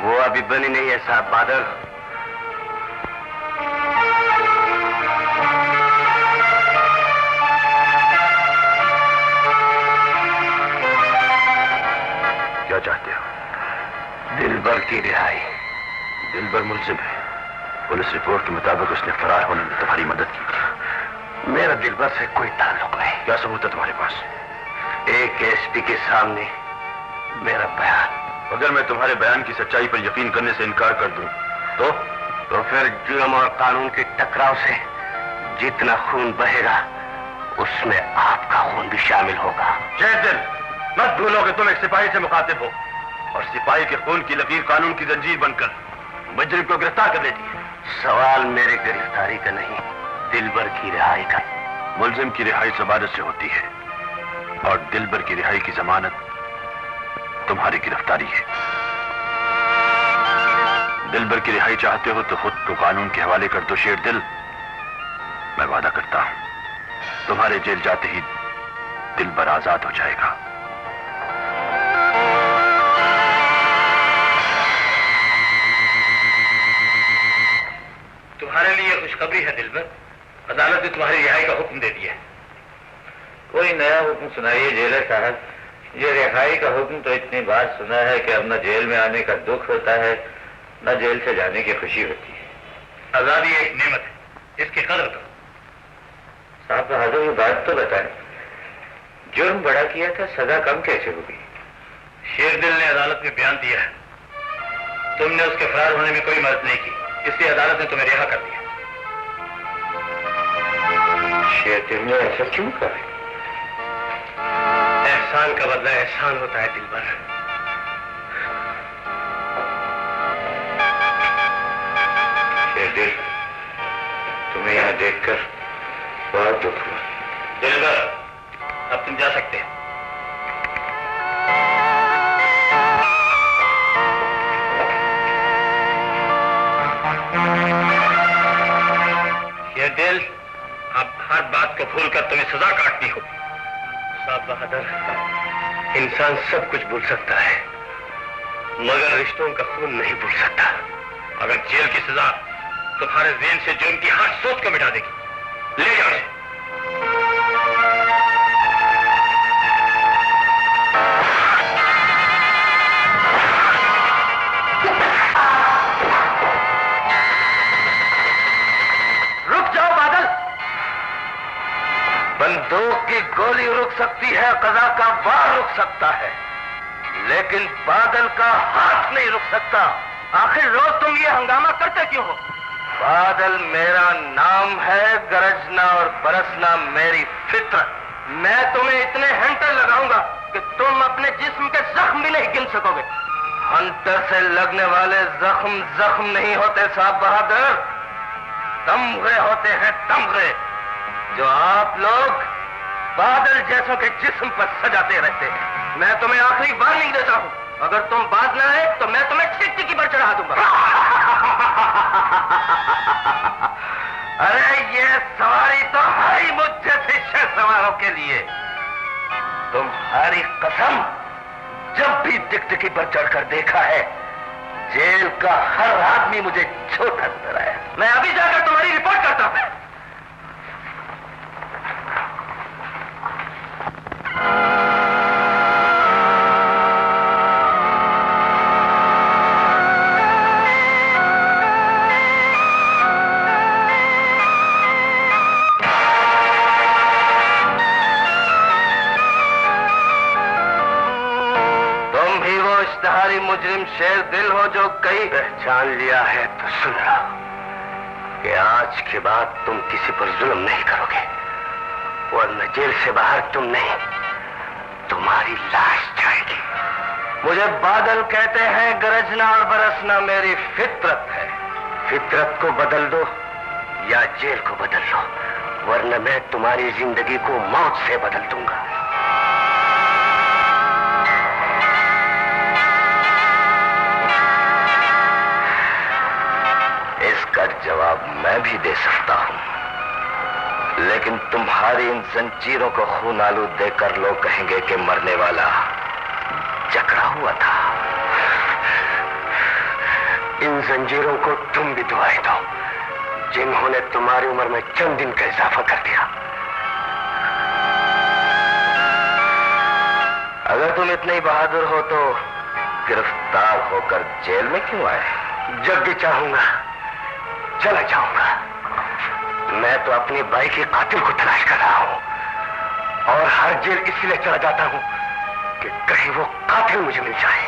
वो अभी बनी नहीं है साहब बादल। क्या चाहते हो? दिलबर की रिहाई। दिलबर मुलजिम है। पुलिस रिपोर्ट के मुताबिक उसने फरार होने में तुम्हारी मदद की थी। मेरा दिलबर से कोई ताल्लुक नहीं। क्या सबूत है तुम्हारे पास? एक एसपी के सामने मेरा बयान। अगर मैं तुम्हारे बयान की सच्चाई पर यकीन करने से इनकार कर दूं तो फिर जुर्म और कानून के टकराव से जितना खून बहेगा उसमें आपका खून भी शामिल होगा। शेरदिल, मत भूलो कि तुम एक सिपाही से मुखातिब हो और सिपाही के खून की लकीर कानून की जंजीर बनकर मुजरिम को गिरफ्तार कर लेती है। सवाल मेरे गिरफ्तारी का नहीं, दिलबर की रिहाई का। मुलजिम की रिहाई जमानत से होती है और दिलबर की रिहाई की जमानत तुम्हारी गिरफ्तारी है। दिलबर की रिहाई चाहते हो तो खुद को कानून के हवाले कर दो शेरदिल। मैं वादा करता हूं तुम्हारे जेल जाते ही दिलबर आजाद हो जाएगा। तुम्हारे लिए खुशखबरी है दिलबर, अदालत ने तुम्हारी रिहाई का हुक्म दे दिया। कोई नया हुक्म सुनाइए जेलर साहब। ये रिहाई का हुक्म तो इतनी बार सुना है कि अब न जेल में आने का दुख होता है न जेल से जाने की खुशी होती है। आजादी एक नेमत है, इसकी कदर करो। साहब बहादुर, ये बात तो बताएं, जुर्म बड़ा किया था, सजा कम कैसे होगी? शेरदिल ने अदालत में बयान दिया है, तुमने उसके फरार होने में कोई मदद नहीं की, इसलिए अदालत ने तुम्हें रिहा कर दिया। शेरदिल ने ऐसा क्यों कहा? एहसान का बदला एहसान होता है दिलबर। शेरदिल, तुम्हें यहाँ देखकर बहुत दुख हुआ। दिलबर, अब तुम जा सकते हैं। शेरदिल, अब हर बात को भूलकर तुम्हें सजा काटनी होगी। साहब बहादुर, इंसान सब कुछ भूल सकता है मगर रिश्तों का खून नहीं भूल सकता। अगर जेल की सजा तुम्हारे ज़हन से जुर्म की हर सोच को मिटा देगी, ले जाओ इसे। रुक जाओ बादल। बंदूक की गोली रुक सकती है, कज़ा का वार रुक सकता है, लेकिन बादल का हाथ नहीं रुक सकता। आखिर रोज तुम ये हंगामा करते क्यों हो? बादल मेरा नाम है, गरजना और बरसना मेरी फितरत। मैं तुम्हें इतने हंटर लगाऊंगा कि तुम अपने जिस्म के जख्म भी नहीं गिन सकोगे। हंटर से लगने वाले जख्म जख्म नहीं होते साहब बहादुर, तमगे होते हैं, तमगे, जो आप लोग बादल जैसों के जिस्म पर सजाते रहते हैं। मैं तुम्हें आखिरी वार्निंग देता हूं, अगर तुम बाज ना आए तो मैं तुम्हें टिकटिकी पर चढ़ा दूंगा। अरे ये सवारी तो है मुझ जैसे सवारों के लिए। तुम्हारी कसम, जब भी टिकटिकी पर चढ़कर देखा है, जेल का हर आदमी मुझे छोटा नजर आया। मैं अभी जाकर तुम्हारी रिपोर्ट करता हूं। मुजरिम शेर दिल हो जो कहीं पहचान लिया है तो सुन लो कि आज के बाद तुम किसी पर जुल्म नहीं करोगे, वरना जेल से बाहर तुम नहीं, तुम्हारी लाश जाएगी। मुझे बादल कहते हैं, गरजना और बरसना मेरी फितरत है। फितरत को बदल दो या जेल को बदल लो, वरना मैं तुम्हारी जिंदगी को मौत से बदल दूंगा। इसका जवाब मैं भी दे सकता हूं, लेकिन तुम्हारी इन जंजीरों को खून आलूद देकर लोग कहेंगे कि मरने वाला जकड़ा हुआ था। इन जंजीरों को तुम भी दुआई दो, जिन्होंने तुम्हारी उम्र में चंद दिन का इजाफा कर दिया। अगर तुम इतने बहादुर हो तो गिरफ्तार होकर जेल में क्यों आए? जब भी चाहूंगा चला जाऊंगा। मैं तो अपनी भाई के कातिल को तलाश कर रहा हूं, और हर जेल इसलिए चला जाता हूं कि कहीं वो कातिल मुझे मिल जाए।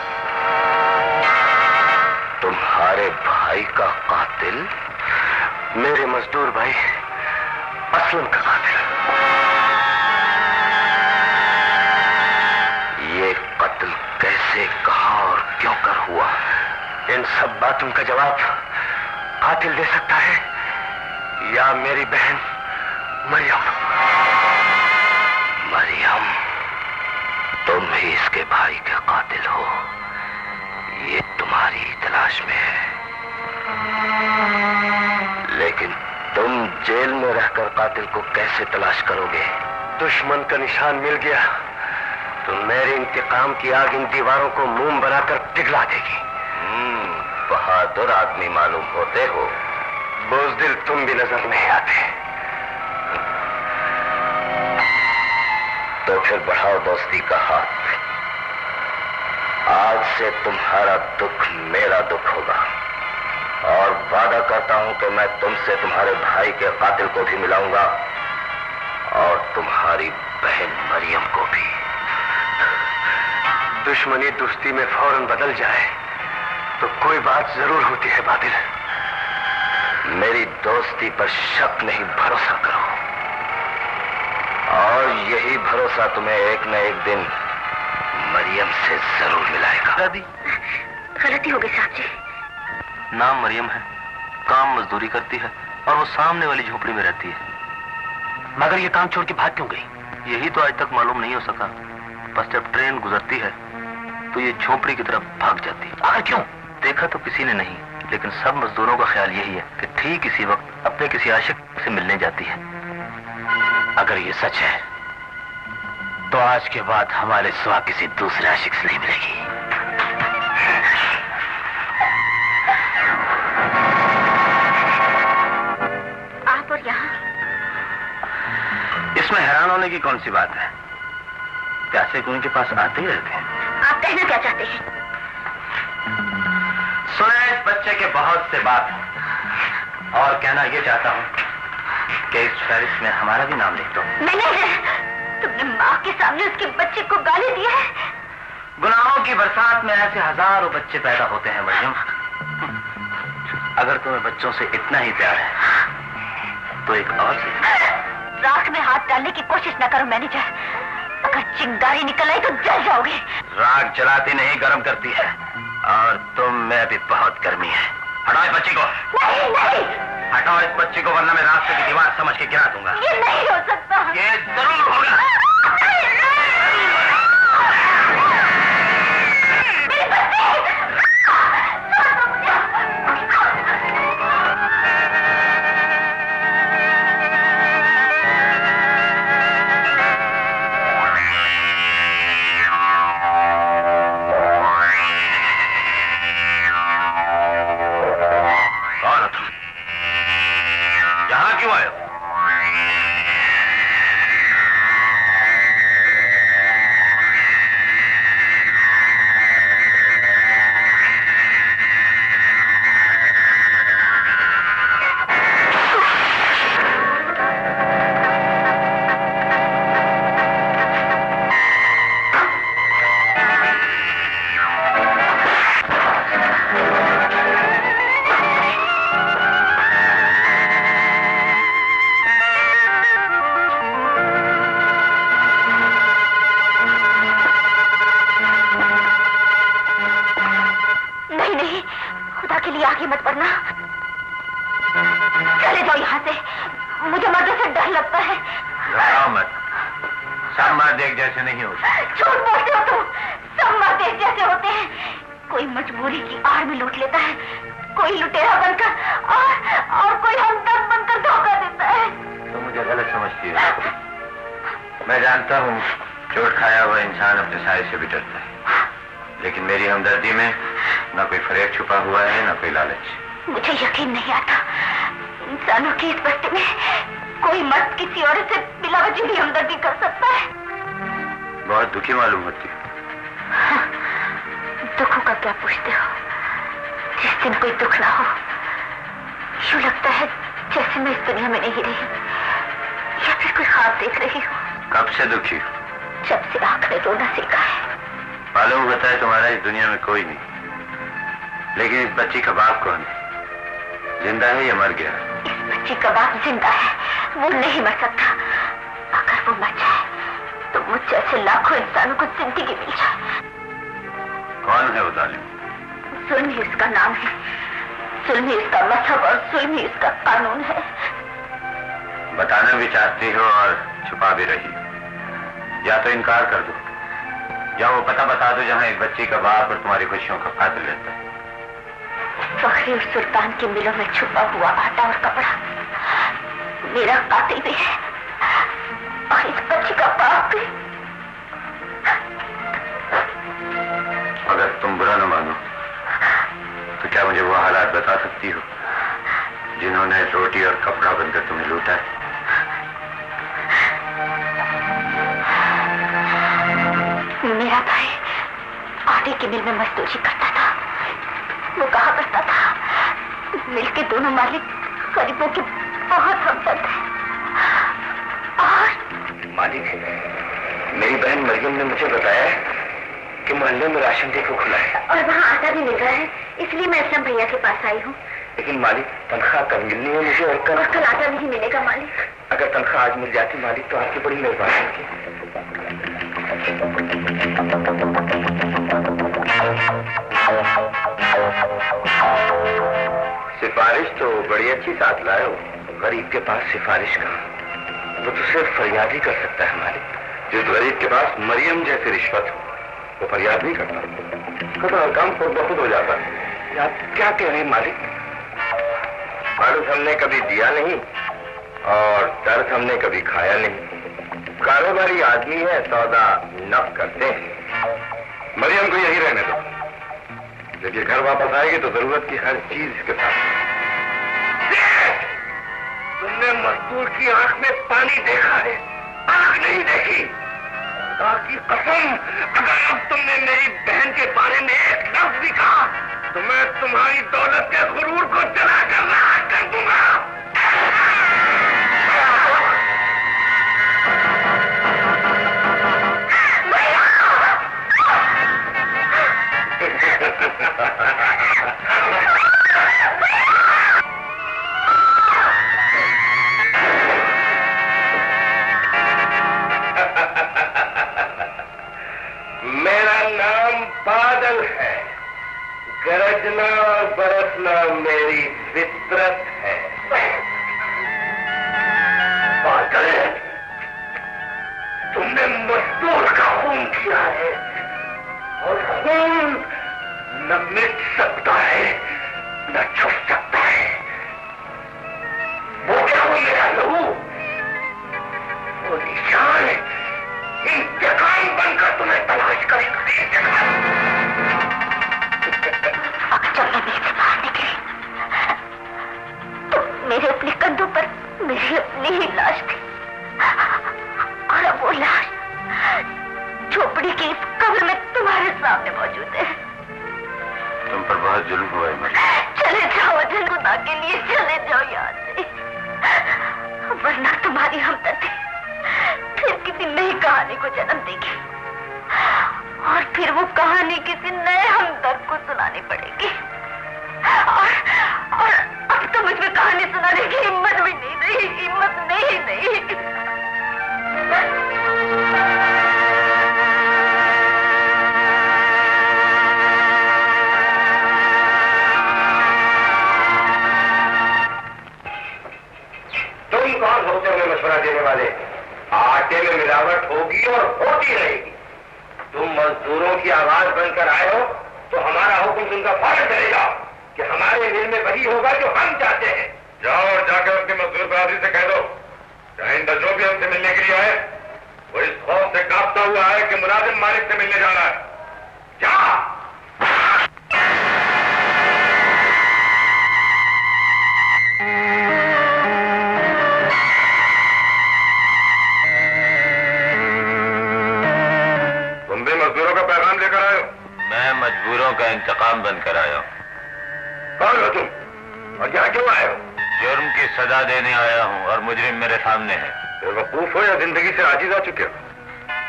तुम्हारे भाई का कातिल? मेरे मजदूर भाई असलम का कातिल। ये कत्ल कैसे, कहां और क्यों कर हुआ, इन सब बातों का जवाब कातिल दे सकता है या मेरी बहन मरियम। मरियम, तुम ही इसके भाई के कातिल हो, ये तुम्हारी तलाश में है। लेकिन तुम जेल में रहकर कातिल को कैसे तलाश करोगे? दुश्मन का निशान मिल गया तो मेरे इंतकाम की आग इन दीवारों को मोम बनाकर पिघला देगी। बहादुर आदमी मालूम होते हो, बुज़दिल तुम भी नजर नहीं आते। तो फिर बढ़ाओ दोस्ती का हाथ। आज से तुम्हारा दुख मेरा दुख होगा, और वादा करता हूं कि मैं तुमसे तुम्हारे भाई के कातिल को भी मिलाऊंगा और तुम्हारी बहन मरियम को भी। दुश्मनी दोस्ती में फौरन बदल जाए तो कोई बात जरूर होती है बादल। मेरी दोस्ती पर शक नहीं, भरोसा करो, और यही भरोसा तुम्हें एक न एक दिन मरियम से जरूर मिलाएगा। दादी, गलती हो गई साहब जी। नाम मरियम है, काम मजदूरी करती है, और वो सामने वाली झोपड़ी में रहती है। मगर ये काम छोड़ के भाग क्यों गई? यही तो आज तक मालूम नहीं हो सका। बस जब ट्रेन गुजरती है तो ये झोपड़ी की तरफ भाग जाती है। आखिर क्यों? देखा तो किसी ने नहीं, लेकिन सब मजदूरों का ख्याल यही है कि ठीक इसी वक्त अपने किसी आशिक से मिलने जाती है। अगर ये सच है तो आज के बाद हमारे सिवा किसी दूसरे आशिक से नहीं मिलेगी। आप और यहाँ? इसमें हैरान होने की कौन सी बात है? प्यासे को उनके पास आते ही रहते हैं। आप कहना क्या चाहते हैं? सुने इस बच्चे के बहुत से बात, और कहना ये चाहता हूँ कि इस फहरिस्त में हमारा भी नाम लिख दो। नहीं, तुमने माँ के सामने उसके बच्चे को गाली दी है। गुनाहों की बरसात में ऐसे हजारों बच्चे पैदा होते हैं मरियम। अगर तुम्हें बच्चों से इतना ही प्यार है तो एक और राख में हाथ डालने की कोशिश न करो मैनेजर, अगर चिंगारी निकल आई तो जल जाओगे। राख जलाती नहीं, गर्म करती है, और तुम में भी बहुत गर्मी है। हटाओ इस बच्ची को। नहीं नहीं, हटाओ इस बच्ची को, वरना मैं रास्ते की दीवार समझ के गिरा दूंगा। ये नहीं हो सकता। ये जरूर होगा। मुझे डर लगता है। घबराओ मत, सब मर्द एक जैसे नहीं होते। झूठ बोलते हो तुम, सब मर्द एक जैसे होते हैं। कोई मजबूरी की आड़ में लूट लेता है, कोई लुटेरा बनकर और कोई हमदर्द बनकर धोखा देता है। तुम मुझे गलत समझती हो। मैं जानता हूँ चोट खाया हुआ इंसान अपने साय से भी डरता है, लेकिन मेरी हमदर्दी में न कोई फरेब छुपा हुआ है न कोई लालच। मुझे यकीन नहीं आता इंसानों की इस बस्ती में कोई मर्द किसी औरत से बिला वजह भी हमदर्दी कर सकता है। बहुत दुखी मालूम होती हो। दुखों का क्या पूछते हो? जिस दिन कोई दुख ना हो, यूं लगता है जैसे मैं इस दुनिया में नहीं रही या फिर कोई ख्वाब देख रही हूँ। कब से दुखी हो? जब से आंख ने रोना सीखा है। मालूम होता है तुम्हारा इस दुनिया में कोई नहीं, लेकिन इस बच्ची का बाप कौन है? जिंदा है या मर गया? इस बच्ची का बाप जिंदा है, वो नहीं मर सकता। अगर वो मर जाए तो मुझ जैसे लाखों इंसानों को जिंदगी मिल जाए। कौन है वो जालिम? जुल्म ही उसका नाम है, जुल्म ही उसका मजहब और जुल्म ही उसका कानून है। बताना भी चाहती हो और छुपा भी रही। या तो इनकार कर दो या वो पता बता दो जहाँ एक बच्ची का बाप और तुम्हारी खुशियों का कातिल रहता है। फखरी और सुल्तान की मिलों में छुपा हुआ आटा और कपड़ा मेरा कातिल भी है और इस बच्ची का बाप भी। अगर तुम बुरा न मानो तो क्या मुझे वो हालात बता सकती हो जिन्होंने रोटी और कपड़ा बनकर तुम्हें लूटा है? मेरा भाई आटे की मिल में मजदूरी करता था। वो कहा करता था मिल के दोनों मालिक गरीबों के बहुत हमदर्द हैं। और मालिक, मेरी बहन मरियम ने मुझे बताया कि मोहल्ले में राशन डिपो खुला है और वहाँ आटा भी मिल रहा है, इसलिए मैं असलम भैया के पास आई हूँ। लेकिन मालिक, तनख्वाह कब मिलनी है मुझे? और कल आटा नहीं मिलेगा मालिक। अगर तनख्वाह आज मिल जाती मालिक तो आपकी बड़ी मेहरबानी होगी। सिफारिश तो बड़ी अच्छी साथ लाए हो। गरीब के पास सिफारिश का वो तो सिर्फ फरियाद ही कर सकता है मालिक। जिस गरीब के पास मरियम जैसी रिश्वत हो वो फरियाद नहीं करता, उसका काम खुद बहुत हो जाता है। आप क्या कह रहे हैं मालिक? मालूम हमने कभी दिया नहीं और दर्द हमने कभी खाया नहीं। कारोबारी आदमी है, सौदा नफ करते हैं। मरियम को यही रहने दो, जब ये घर वापस आएगी तो जरूरत की हर चीज इसके साथ। तुमने मजदूर की आंख में पानी देखा है, आंख नहीं देखी। खुदा की कसम, अगर अब तुमने मेरी बहन के बारे में एक लफ्ज भी कहा तो मैं तुम्हारी दौलत के गुरूर को जला कर राख कर दूंगा। मेरा नाम बादल है, गरजना और बरसना मेरी फितरत है। बादल, तुमने मजदूर का खून किया है और खून न मिट सकता है न छुप सकता है। वो क्या हो मेरा लहू, वो निशान इंतकाम बनकर तुम्हें तलाश करेगा। जब मैं मेरे से बाहर निकली तो मेरे अपने कंधों पर मेरी अपनी ही लाश थी और अब वो लाश झोपड़ी की इस कब्र में तुम्हारे सामने मौजूद है। तुम पर बहुत जुल्म हुआ है मरियम। चले जाओ अजल खुदा के लिए, चले जाओ यहाँ से, वरना तुम्हारी हमदर्दी फिर किसी नई कहानी को जन्म देगी और फिर वो कहानी किसी नए हमदर्द को सुनानी पड़ेगी। और अब तो मुझे कहानी सुनाने की हिम्मत भी नहीं रही, हिम्मत नहीं। तुम कौन हो? होते उन्हें मशवरा देने वाले। आटे में मिलावट होगी और होती रहेगी। तुम मजदूरों की आवाज बनकर आए हो तो हमारा हुक्म सुनकर फौरन चले जाओ कि हमारे मिल में वही होगा जो हम चाहते हैं। जाओ और जाकर अपने मजदूर बरादरी से कह दो आइंदा जो भी हमसे मिलने के लिए आए वो इस खौफ से कांपता हुआ है कि मुलाजिम मालिक से मिलने जाना है। जा। तुम भी मजदूरों का पैगाम लेकर आए हो? मैं मजबूरों का इंतकाम बनकर आया हूँ। कौन हो तुम और यहाँ क्यों आए हो? जुर्म की सजा देने आया हूँ और मुजरिम मेरे सामने है। बेवकूफ हो या जिंदगी से आजीज आ चुके हो?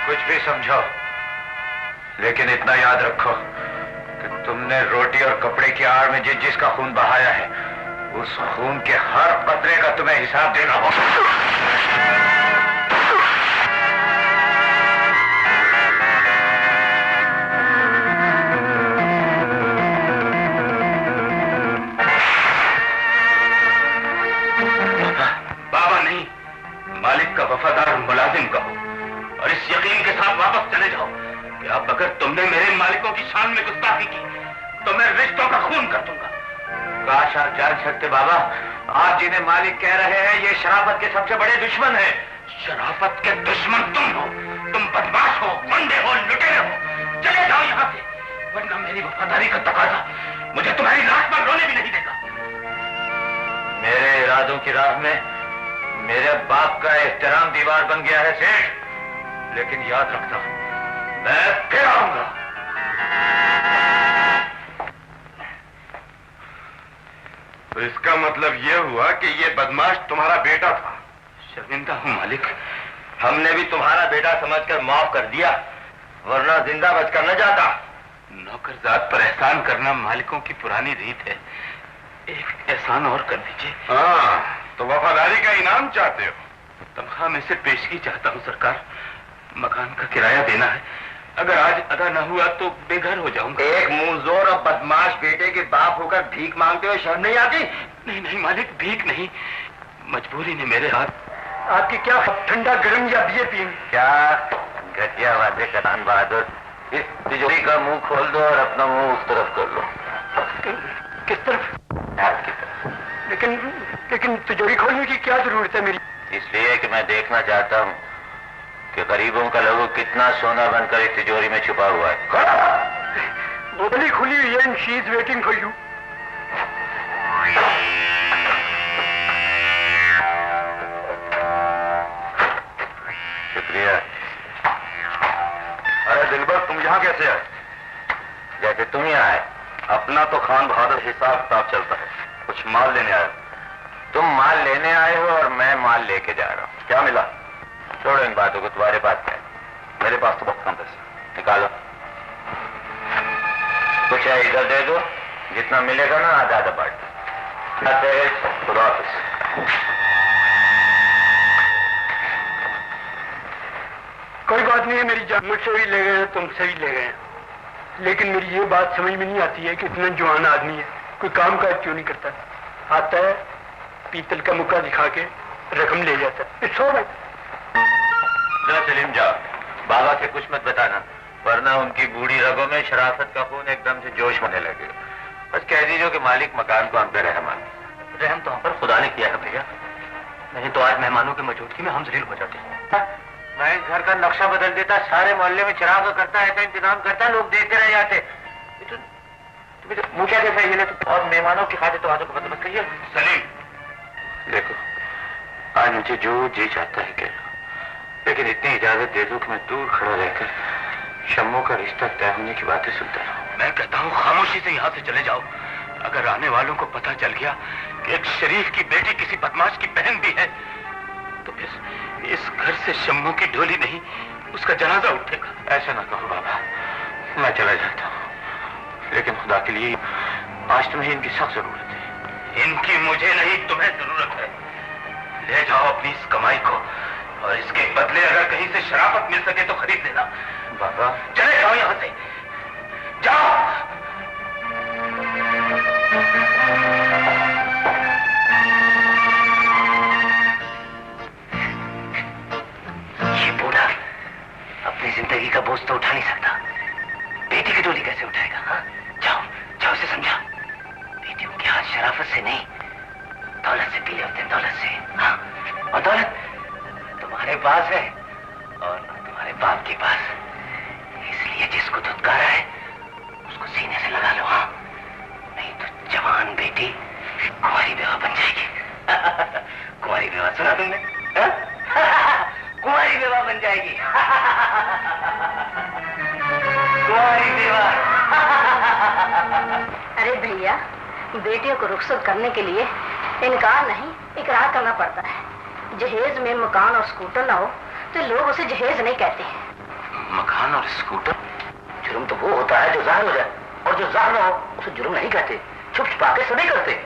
कुछ भी समझो, लेकिन इतना याद रखो कि तुमने रोटी और कपड़े की आड़ में जिसका खून बहाया है उस खून के हर कतरे का तुम्हें हिसाब देना होगा। मालिक का वफादार मुलाजिम कहो और इस यकीन के साथ वापस चले जाओ कि अब अगर तुमने मेरे मालिकों की शान में गुस्ताखी की तो मैं रिश्तों का खून कर दूंगा। काश आप जान सकते बाबा, आप जिन्हें मालिक कह रहे हैं ये शराफत के सबसे बड़े दुश्मन हैं। शराफत के दुश्मन तुम हो, तुम बदमाश हो, गुंडे हो, लुटेरे हो। चले जाओ यहाँ से, वरना मेरी वफादारी का तकाजा मुझे तुम्हारी लाश पर रोने भी नहीं देगा। मेरे इरादों की राह में मेरे बाप का एहतराम दीवार बन गया है सेठ, लेकिन याद रखना मैं फिर आऊंगा। तो इसका मतलब यह हुआ कि ये बदमाश तुम्हारा बेटा था। शर्मिंदा हूं मालिक, हमने भी तुम्हारा बेटा समझकर माफ कर दिया, वरना जिंदा बचकर न जाता। नौकरजात पर एहसान करना मालिकों की पुरानी रीत है। एक एहसान और कर दीजिए। हाँ, तो वफादारी का इनाम चाहते हो? तनख्वाह में से पेशगी चाहता हूँ सरकार। मकान का किराया देना है, अगर आज अदा न हुआ तो बेघर हो जाऊंगा। एक मुंहजोर और बदमाश बेटे के बाप होकर भीख मांगते हुए शर्म नहीं आती? नहीं नहीं मालिक, भीख नहीं, मजबूरी ने मेरे हाथ। आपकी क्या ठंडा गर्म या बियर पिएंगे? क्या घटिया वादे करान बहादुर, इस तिजोरी का मुंह खोल दो और अपना मुंह उस तरफ कर लो। किस तरफ? आपकी तरफ। लेकिन तिजोरी खोलने की क्या जरूरत है मेरी? इसलिए कि मैं देखना चाहता हूँ कि गरीबों का लहू कितना सोना बनकर इस तिजोरी में छुपा हुआ है। बोतली खुली हुई है, and she is waiting for you. शुक्रिया। अरे दिलबर, तुम यहाँ कैसे आए? जैसे तुम ही आए। अपना तो खान बहादुर हिसाब किताब चलता है, कुछ माल लेने आए। तुम माल लेने आए हो और मैं माल लेके जा रहा हूँ। क्या मिला? छोड़ो इन बातों को, तुम्हारे पास क्या है? मेरे पास तो बहुत कम पैसे। निकालो। कुछ है इधर दे दो, जितना मिलेगा ना आधा आधा बांट। खुदा हाफिज। कोई बात नहीं है मेरी जान, मुझसे भी ले गए हैं, तुमसे भी ले गए हैं, लेकिन मेरी ये बात समझ में नहीं आती है कि इतना जवान आदमी है, कोई काम काज क्यों नहीं करता? आता है, पीतल का मुक्का दिखा के रकम ले जाता है। It's alright. लो सलीम, जाओ, बाबा से कुछ मत बताना, वरना उनकी बूढ़ी रगों में शराफत का खून एकदम से जोश होने लगेगा। बस कह दीजिए कि मालिक मकान को हम पे रहम आए। रहम तो हम पर खुदा ने किया है भैया, नहीं तो आज मेहमानों की मौजूदगी में हम जलील हो जाते। मैं इस घर का नक्शा बदल देता, सारे मोहल्ले में चिराग करता, ऐसा इंतजाम करता, लोग देखते रह जाते। मुझे कैसे सही है और मेहमानों की खातिर तो आजो को मत कहिए। सलीम, देखो, आज मुझे जो जी चाहता है कि, लेकिन इतनी इजाजत दे दो कि मैं दूर खड़ा रहकर शम्मो का रिश्ता तय होने की बातें सुनता रहूं। मैं कहता हूँ खामोशी से यहाँ से चले जाओ। अगर आने वालों को पता चल गया कि एक शरीफ की बेटी किसी बदमाश की बहन भी है, तो फिर इस घर से शम्मो की ढोली नहीं, उसका जनाजा उठेगा। ऐसा ना कहो बाबा, मैं चला जाता हूँ, लेकिन खुदा के लिए आज तुम्हें इनकी सख्त जरूरत है। इनकी मुझे नहीं, तुम्हें जरूरत है। ले जाओ अपनी इस कमाई को, और इसके बदले अगर कहीं से शराफत मिल सके तो खरीद लेना। बाबा, चले जाओ यहां से, जाओ। बोझ तो उठा नहीं सकता, बेटी की डोली कैसे उठाएगा? हाँ, जाओ जाओ उसे समझा। बेटी उनके हाथ शराफत से नहीं, दौलत से पीले होते हैं, दौलत से। हाँ, और दौलत तुम्हारे पास है और तुम्हारे बाप के पास, इसलिए जिसको धुतकारा है उसको सीने से लगा लो। हाँ, नहीं तो जवान बेटी कुंवारी बेवा बन जाएगी। कुंवारी बेवा सुना तुमने? कुंवारी बेवा बन जाएगी। कुंवारी बेवा। अरे भैया, बेटियों को रुखसत करने के लिए इनकार नहीं, इकरार करना पड़ता है। जहेज में मकान और स्कूटर ना हो तो लोग उसे जहेज नहीं कहते। मकान और स्कूटर? जुर्म तो वो होता है जो ज़ाहिर हो जाए, और जो ज़ाहिर ना हो उसे जुर्म नहीं कहते, छुप छुपा के सभी करते।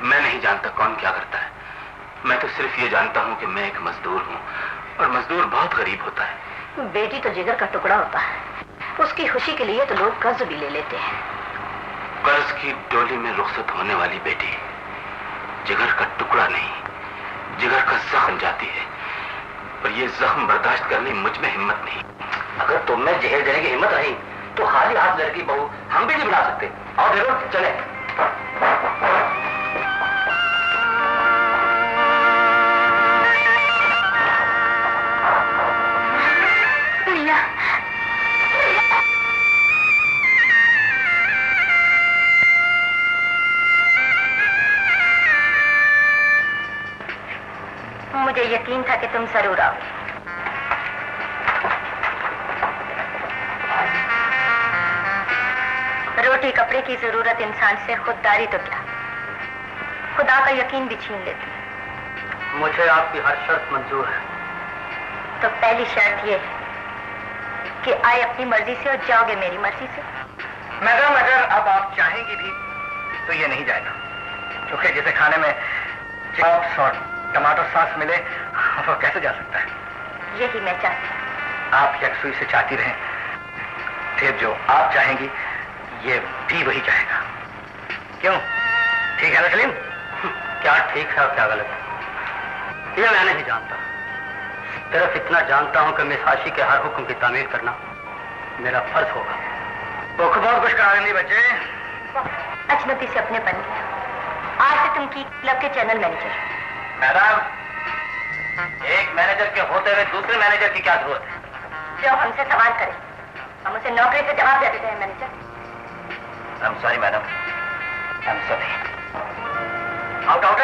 मैं नहीं जानता कौन क्या करता है, मैं तो सिर्फ ये जानता हूँ कि मैं एक मजदूर हूँ, और मजदूर बहुत गरीब होता है। बेटी तो जिगर का टुकड़ा होता है, उसकी खुशी के लिए तो लोग कर्ज भी ले लेते हैं। कर्ज की डोली में रुखसत होने वाली बेटी जिगर का टुकड़ा नहीं, जिगर का जख्म जाती है, और ये जख्म बर्दाश्त करने मुझ में हिम्मत नहीं। अगर तुम में जहर देने की हिम्मत नहीं तो खाली हाथ लड़की बहू हम भी नहीं बना सकते। और देखो चले। मुझे यकीन था कि तुम जरूर आओ। रोटी कपड़े की जरूरत इंसान से खुददारी तो क्या, खुदा का यकीन भी छीन लेती। मुझे आपकी हर शर्त मंजूर है। तो पहली शर्त ये है कि आए अपनी मर्जी से और जाओगे मेरी मर्जी से। मैडम, अगर अब आप चाहेंगी भी तो ये नहीं जाएगा, क्योंकि जिसे खाने में चिप्स और टमाटर सॉस मिले वो कैसे जा सकता है? यही मैं चाहती हूँ। आप यकसुई से चाहती रहें, फिर जो आप चाहेंगी ये भी वही चाहेगा। क्यों? ठीक है ना सलीम? क्या ठीक है और क्या गलत है ये मैं नहीं जानता, सिर्फ इतना जानता हूं कि मिसाशी के हर हुक्म की तामीर करना मेरा फर्ज होगा। भूख बहुत कुछ करा देंगी बच्चे। अचनती से अपने बन गया। आज से तुम की क्लब के चैनल मैनेजर। मैडम, एक मैनेजर के होते हुए दूसरे मैनेजर की क्या जरूरत है? जो हमसे सवाल करे हम उसे नौकरी से जवाब दे देते हैं manager. I'm sorry, madam. I'm sorry. Out, out.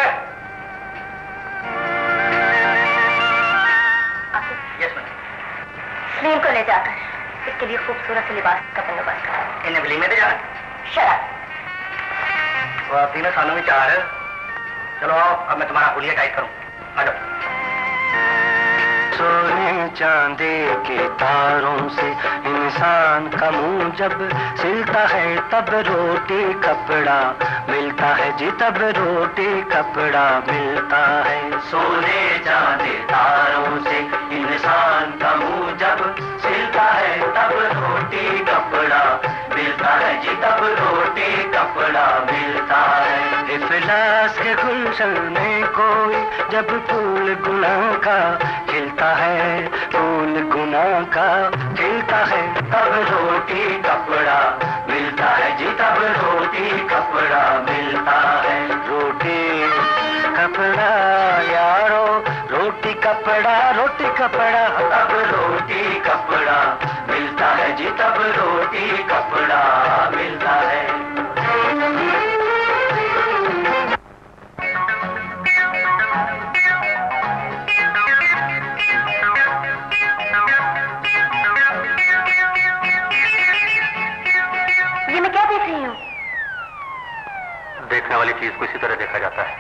Yes, madam. Salim को ले जाकर इसके लिए खूबसूरत से लिबास का बंदोबस्त करो। इन्हें गली में ले जाना? शराब। वो तीनों सालों में चार है। चलो आओ, अब मैं तुम्हारा हुलिया टाइट करूं। आ जाओ। सोने चांदी के तारों से इंसान का मुंह जब सिलता है तब रोटी कपड़ा मिलता है जी, तब रोटी कपड़ा मिलता है। सोने चांदी तारों से इंसान का मुंह जब सिलता है तब रोटी कपड़ा मिलता है जी, तब रोटी कपड़ा मिलता है। इफलास के गुलशन में कोई जब फूल गुनाह का खिलता है, फूल गुनाह का खिलता है तब रोटी कपड़ा मिलता है जी, तब रोटी कपड़ा मिलता है। रोटी कपड़ा यारो, रोटी कपड़ा तब रोटी कपड़ा मिलता है जी, तब रोटी कपड़ा मिलता है। देखने वाली चीज को इसी तरह देखा जाता है।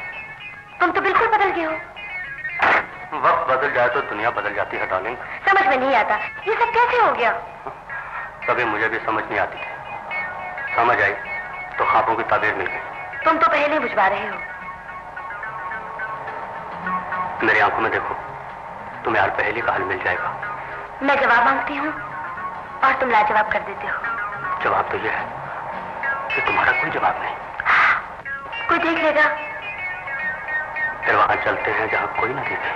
तुम तो बिल्कुल बदल गए हो। वक्त बदल जाए तो दुनिया बदल जाती है डार्लिंग। समझ में नहीं आता ये सब कैसे हो गया। कभी मुझे भी समझ नहीं आती थी, समझ आई तो ख्वाबों की ताबीर मिल गई। तुम तो पहले बुझवा रहे हो। मेरी आंखों में देखो, तुम्हें हर पहेली का हल मिल जाएगा। मैं जवाब मांगती हूँ और तुम लाजवाब कर देते हो। जवाब तो यह है कि तुम्हारा कोई जवाब नहीं। कोई देख लेगा। फिर वहां चलते हैं जहां कोई ना देखे।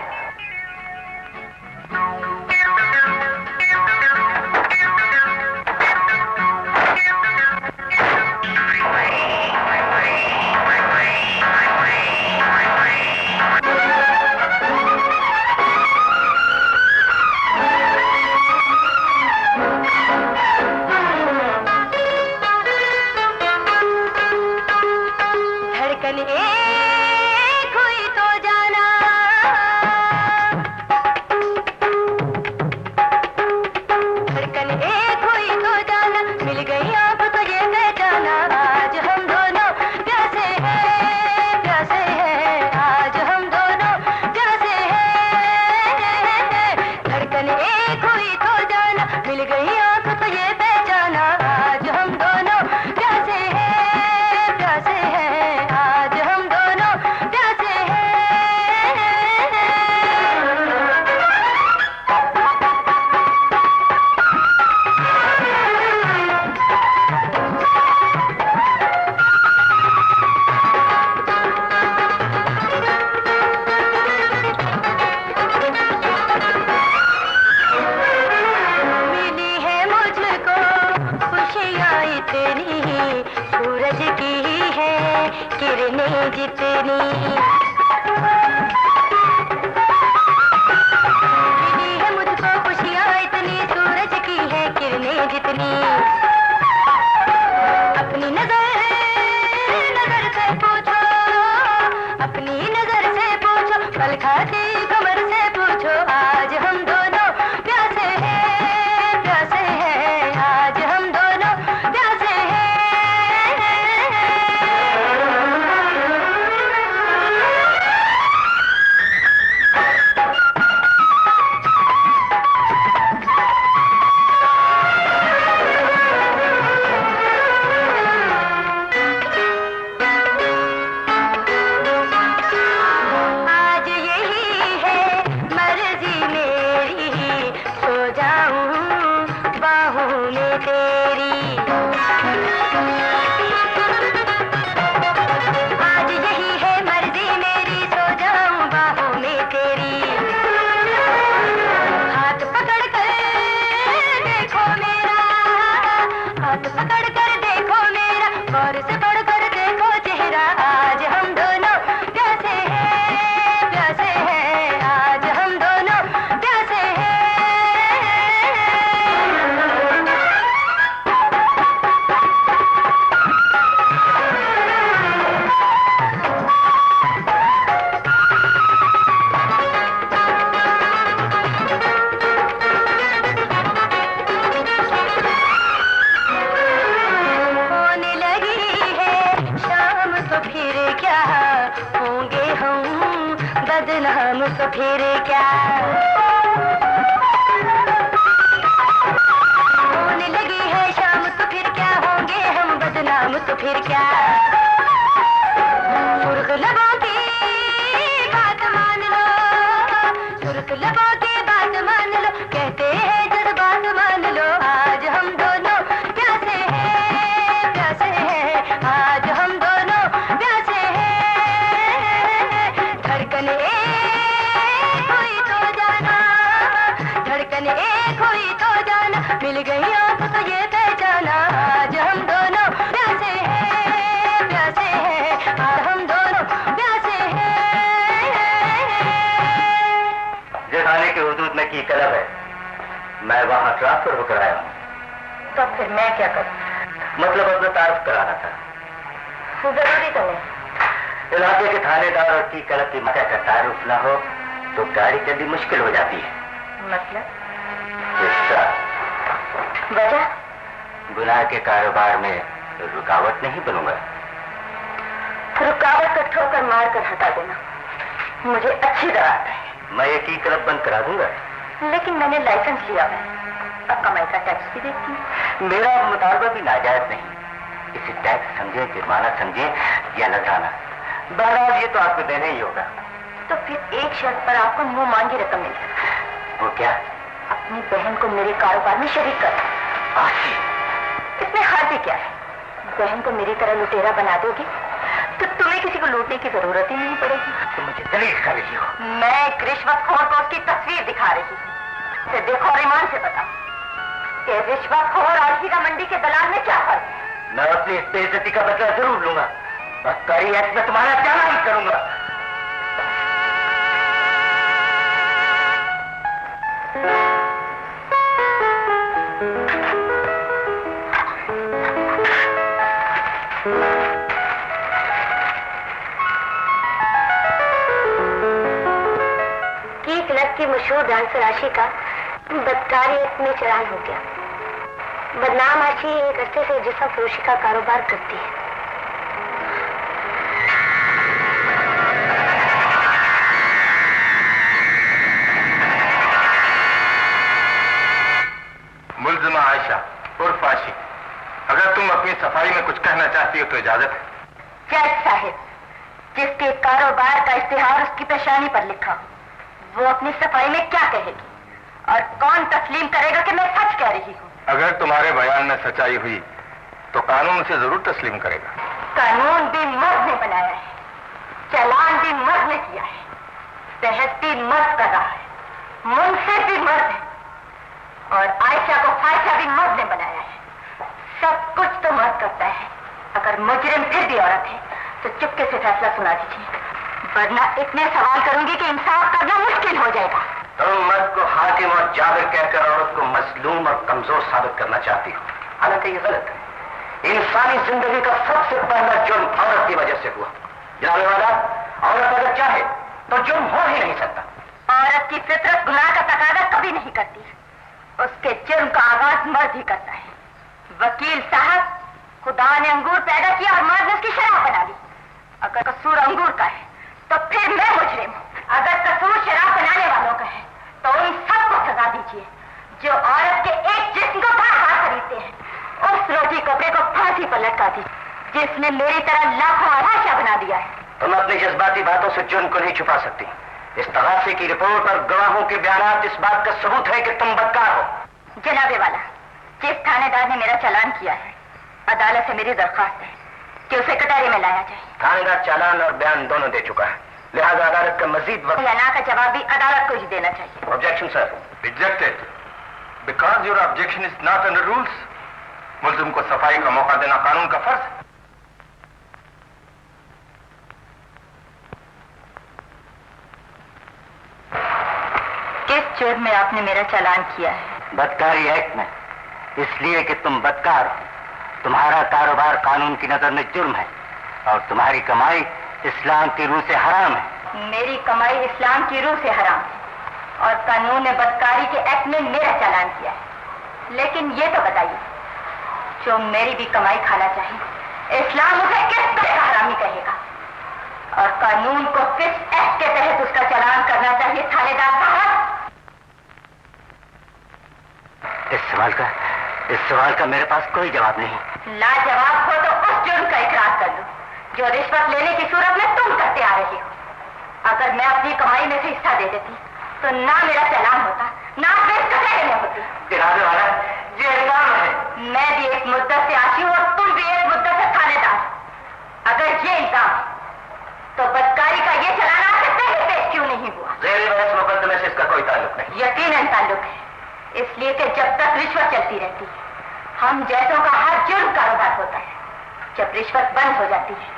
किरणें जितनी, मिली है मुझको खुशियाँ इतनी, सूरज की है किरणें जितनी। अपनी नजर से पूछो, अपनी नजर से पूछो, पल खाती कमर से पूछो, आज हम दोनों प्यासे हैं, प्यासे हैं, आज हम दोनों प्यासे हैं। आज यही है मर्जी मेरी, सो जाऊं बाहों में तेरी। आज यही है मर्जी मेरी, सो जाऊं बाहों में तेरी। हाथ पकड़ कर देखो मेरा, हाथ पकड़ कर देखो मेरा, गौर से पढ़ कर देखो चेहरा, आज हम दोनों प्यासे हैं, प्यासे हैं, आज हम दोनों प्यासे हैं। होने लगी है शाम तो फिर क्या, होंगे हम बदनाम तो फिर क्या। होने लगी है शाम तो फिर क्या, होंगे हम बदनाम तो फिर क्या। सुर्ख लबों की बात मान लो, सुर्ख लबों की बात मान लो, कहते हैं जज्बात मान लो, आज हम दोनों प्यासे हैं, प्यासे हैं, आज हम दोनों प्यासे हैं। धड़कन एक हुई तो जाना, धड़कन एक हुई तो जाना, मिल गई आंख तो ये पहचाना, आज हम दोनों प्यासे हैं, प्यासे हैं, आज हम दोनों प्यासे हैं। जिस थाने के हुदूद में की तलब है, मैं वहाँ ट्रांसफर होकर आया हूँ। तो फिर मैं क्या करूं? मतलब अपना तारुफ कराना था। जरूरी तो नहीं। इलाके के थानेदार और की कलब की मजा का तारुफ न हो तो गाड़ी चलनी मुश्किल हो जाती है। मतलब इसका वजह? गुनाह के कारोबार में रुकावट नहीं बनूंगा। रुकावट को ठोकर मार कर हटा देना मुझे अच्छी तरह आता है। मैं ये की क्लब बंद करा दूंगा। लेकिन मैंने लाइसेंस लिया है, अब कमाई का टैक्स भी देती हूँ। मेरा मुतालबा भी नाजायज नहीं, इसे टैक्स समझे, जुर्माना समझे या नजराना, बहरहाल ये तो आपको देना ही होगा। तो फिर एक शर्त पर आपको मुंह मांगी रकम मिल सकती। वो क्या? अपनी बहन को मेरे कारोबार में शरीक कर। इसमें हार्दी क्या है? बहन को मेरी तरह लुटेरा बना दोगी तो तुम्हें किसी को लूटने की जरूरत ही नहीं पड़ेगी। तुम मुझे दलील कर रही हो? मैं एक रिश्वतखोर को उसकी तस्वीर दिखा रही हूँ। इसे देखो और ईमान से बताओ कि रिश्वतखोर और हीरा मंडी के दलाल में क्या फर्क है? मैं अपनी इस बेइज्जती का बदला जरूर लूंगा। बदकारी एक्ट में तुम्हारा जाना ही करूंगा। की क्लब की मशहूर डांसर आशिका बदकारी एक्ट में चलान हो गया। बदनाम आशी एक अरसे से जिस्म फरोशी का कारोबार करती है। मुल्जिमा आयशा उर्फ आशी, अगर तुम अपनी सफाई में कुछ कहना चाहती हो तो इजाजत है। जज साहिब, जिसके कारोबार का इश्तिहार उसकी पेशानी पर लिखा, वो अपनी सफाई में क्या कहेगी और कौन तस्लीम करेगा कि मैं सच कह रही हूँ? अगर तुम्हारे बयान में सच्चाई हुई तो कानून उसे जरूर तस्लीम करेगा। कानून भी मर्द ने बनाया है, चालान भी मर्द ने किया है, बहस भी मर्द कर रहा है, मुंसिफ भी मर्द है और आयशा को फायशा भी मर्द ने बनाया है। सब कुछ तो मर्द करता है। अगर मुजरिम फिर भी औरत है तो चुपके से फैसला सुना दीजिए, वरना इतने सवाल करूंगी कि इंसाफ करना मुश्किल हो जाएगा। तुम मर्द को हाकिम और जाबिर कहकर औरत को मजलूम और कमजोर साबित करना चाहती हो, हालांकि ये गलत है। इंसानी जिंदगी का सबसे पहला जुर्म औरत की वजह से हुआ। जानने वाला, औरत अगर चाहे तो जुर्म हो ही नहीं सकता। औरत की फितरत गुनाह का तकाजा कभी नहीं करती, उसके जुर्म का आगाज मर्द ही करता है। वकील साहब, खुदा ने अंगूर पैदा किया और मर्द ने उसकी शराब बना दी। अगर कसूर अंगूर का है तो फिर मैं मुजरिम हूँ। अगर कसूर शराब बनाने वालों का है तो उन सबको सजा दीजिए जो औरत के एक जिस्म को बार-बार खरीदते हैं। उस रोटी कपड़े को फांसी पर लटका दीजिए जिसने मेरी तरह लाखों आलाशा बना दिया है। तुम अपनी जज्बाती बातों से जुर्म को नहीं छुपा सकती। इस तलाशी की रिपोर्ट और गवाहों के बयान इस बात का सबूत है कि तुम बदकार हो। जनाबे वाला, जिस थानेदार ने मेरा चालान किया है, अदालत से मेरी दरखास्त है कि उसे कटारे में लाया जाए। थानेदार चालान और बयान दोनों दे चुका है, लिहाजा अदालत का मजीद वक्त या ना का जवाब भी अदालत को ही देना चाहिए। Objection sir. Rejected because your objection is not under rules. मुल्जिम को सफाई का मौका देना कानून का फर्ज है। किस जुर्म में आपने मेरा चालान किया है? बदकारी एक्ट में, इसलिए कि तुम बदकार हो। तुम्हारा कारोबार कानून की नजर में जुर्म है और तुम्हारी कमाई इस्लाम की रूह से हराम है। मेरी कमाई इस्लाम की रूह से हराम है और कानून ने बदकारी के एक्ट में मेरा चालान किया है। लेकिन ये तो बताइए, जो मेरी भी कमाई खाना चाहे, इस्लाम उसे किस तरह हरामी कहेगा और कानून को किस एक्ट के तहत उसका चालान करना चाहिए? थानेदार साहब, इस सवाल का मेरे पास कोई जवाब नहीं। लाजवाब हो तो उस जुर्म का इकरार कर लो जो रिश्वत लेने की सूरत में तुम करते आ रहे हो। अगर मैं अपनी कमाई में से हिस्सा दे देती तो ना मेरा चालान होता, ना फिर कचहरी में होती। गिराने वाला ये इल्जाम है। मैं भी एक मुद्दत से आशी हूँ और तुम भी एक मुद्दत से थानेदार। अगर ये इल्जाम है तो बदकारी का ये चालान आपसे पहले पेश क्यों नहीं हुआ? ज़ेरे बहस मुकदमे से इसका कोई ताल्लुक नहीं। यकीनन ताल्लुक है, इसलिए कि जब तक रिश्वत चलती रहती है हम जैसों का हर जुर्म कारोबार होता है। जब रिश्वत बंद हो जाती है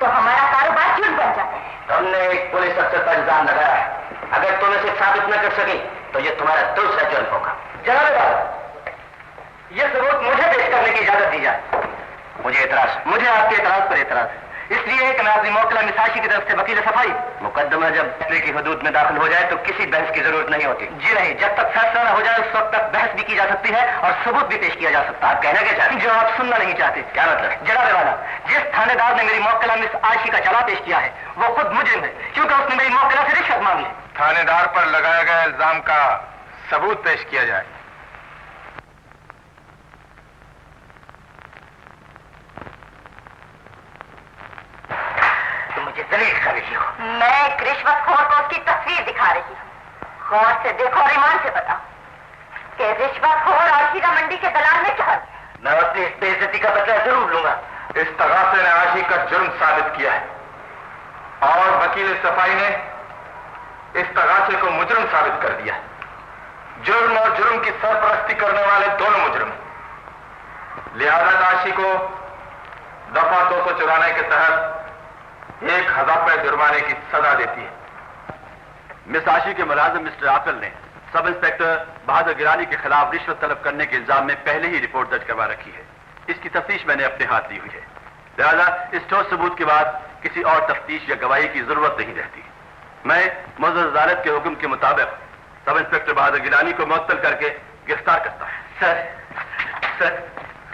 तो हमारा कारोबार जुर्म बन जाता है। तुमने एक पुलिस अफसर पर इल्जाम लगाया है, अगर तुम इसे साबित न कर सकी तो ये तुम्हारा दूसरा जुर्म होगा। जनाब, ये सबूत मुझे पेश करने की इजाजत दी जाए। मुझे आपके एतराज पर एतराज है, इसलिए कि मैं अपनी मौकला मिसाशी की तरफ से वकील सफाई। मुकदमा जब फैसले की हदूद में दाखिल हो जाए तो किसी बहस की जरूरत नहीं होती। जी नहीं, जब तक फैसला न हो जाए उस वक्त तक बहस भी की जा सकती है और सबूत भी पेश किया जा सकता है। आप कहना क्या चाहते हैं? जो आप सुनना नहीं चाहते। क्या मतलब? जनाबे वाला, जिस थानेदार ने मेरी मौकला मिस आयशी का चालान पेश किया है वो खुद मुजरिम है, क्योंकि उसने मेरी मौकला से रिश्वत मांगी है। थानेदार पर लगाया गया इल्जाम का सबूत पेश किया जाए। दलील कर रही हो? मैं एक रिश्वतखोर को उसकी तस्वीर दिखा रही हूँ। गौर से देखो और ईमान से बताओ कि रिश्वतखोर और हीरा मंडी के दलाल में क्या है? मैं अपनी इस बेइज्जती का बदला जरूर लूंगा। इस तगासे ने आशी का जुर्म साबित किया है और वकील सफाई ने इस तगासे को मुजरिम साबित कर दिया। जुर्म और जुर्म की सरपरस्ती करने वाले दोनों मुजरिम, लिहाजा आशी को दफा 294 के तहत 1000 रुपए जुर्माने की सजा देती है। मिस आशी के मुलाजिम मिस्टर आकल ने सब इंस्पेक्टर बहादुर गिरानी के खिलाफ रिश्वत तलब करने के इल्जाम में पहले ही रिपोर्ट दर्ज करवा रखी है। इसकी तफ्तीश मैंने अपने हाथ ली हुई है, लिहाजा इस ठोस सबूत के बाद किसी और तफ्तीश या गवाही की जरूरत नहीं रहती। मैं मुअज़्ज़ज़ अदालत के हुक्म के मुताबिक सब इंस्पेक्टर बहादुर गिरानी को मुअत्तल करके गिरफ्तार करता है। सर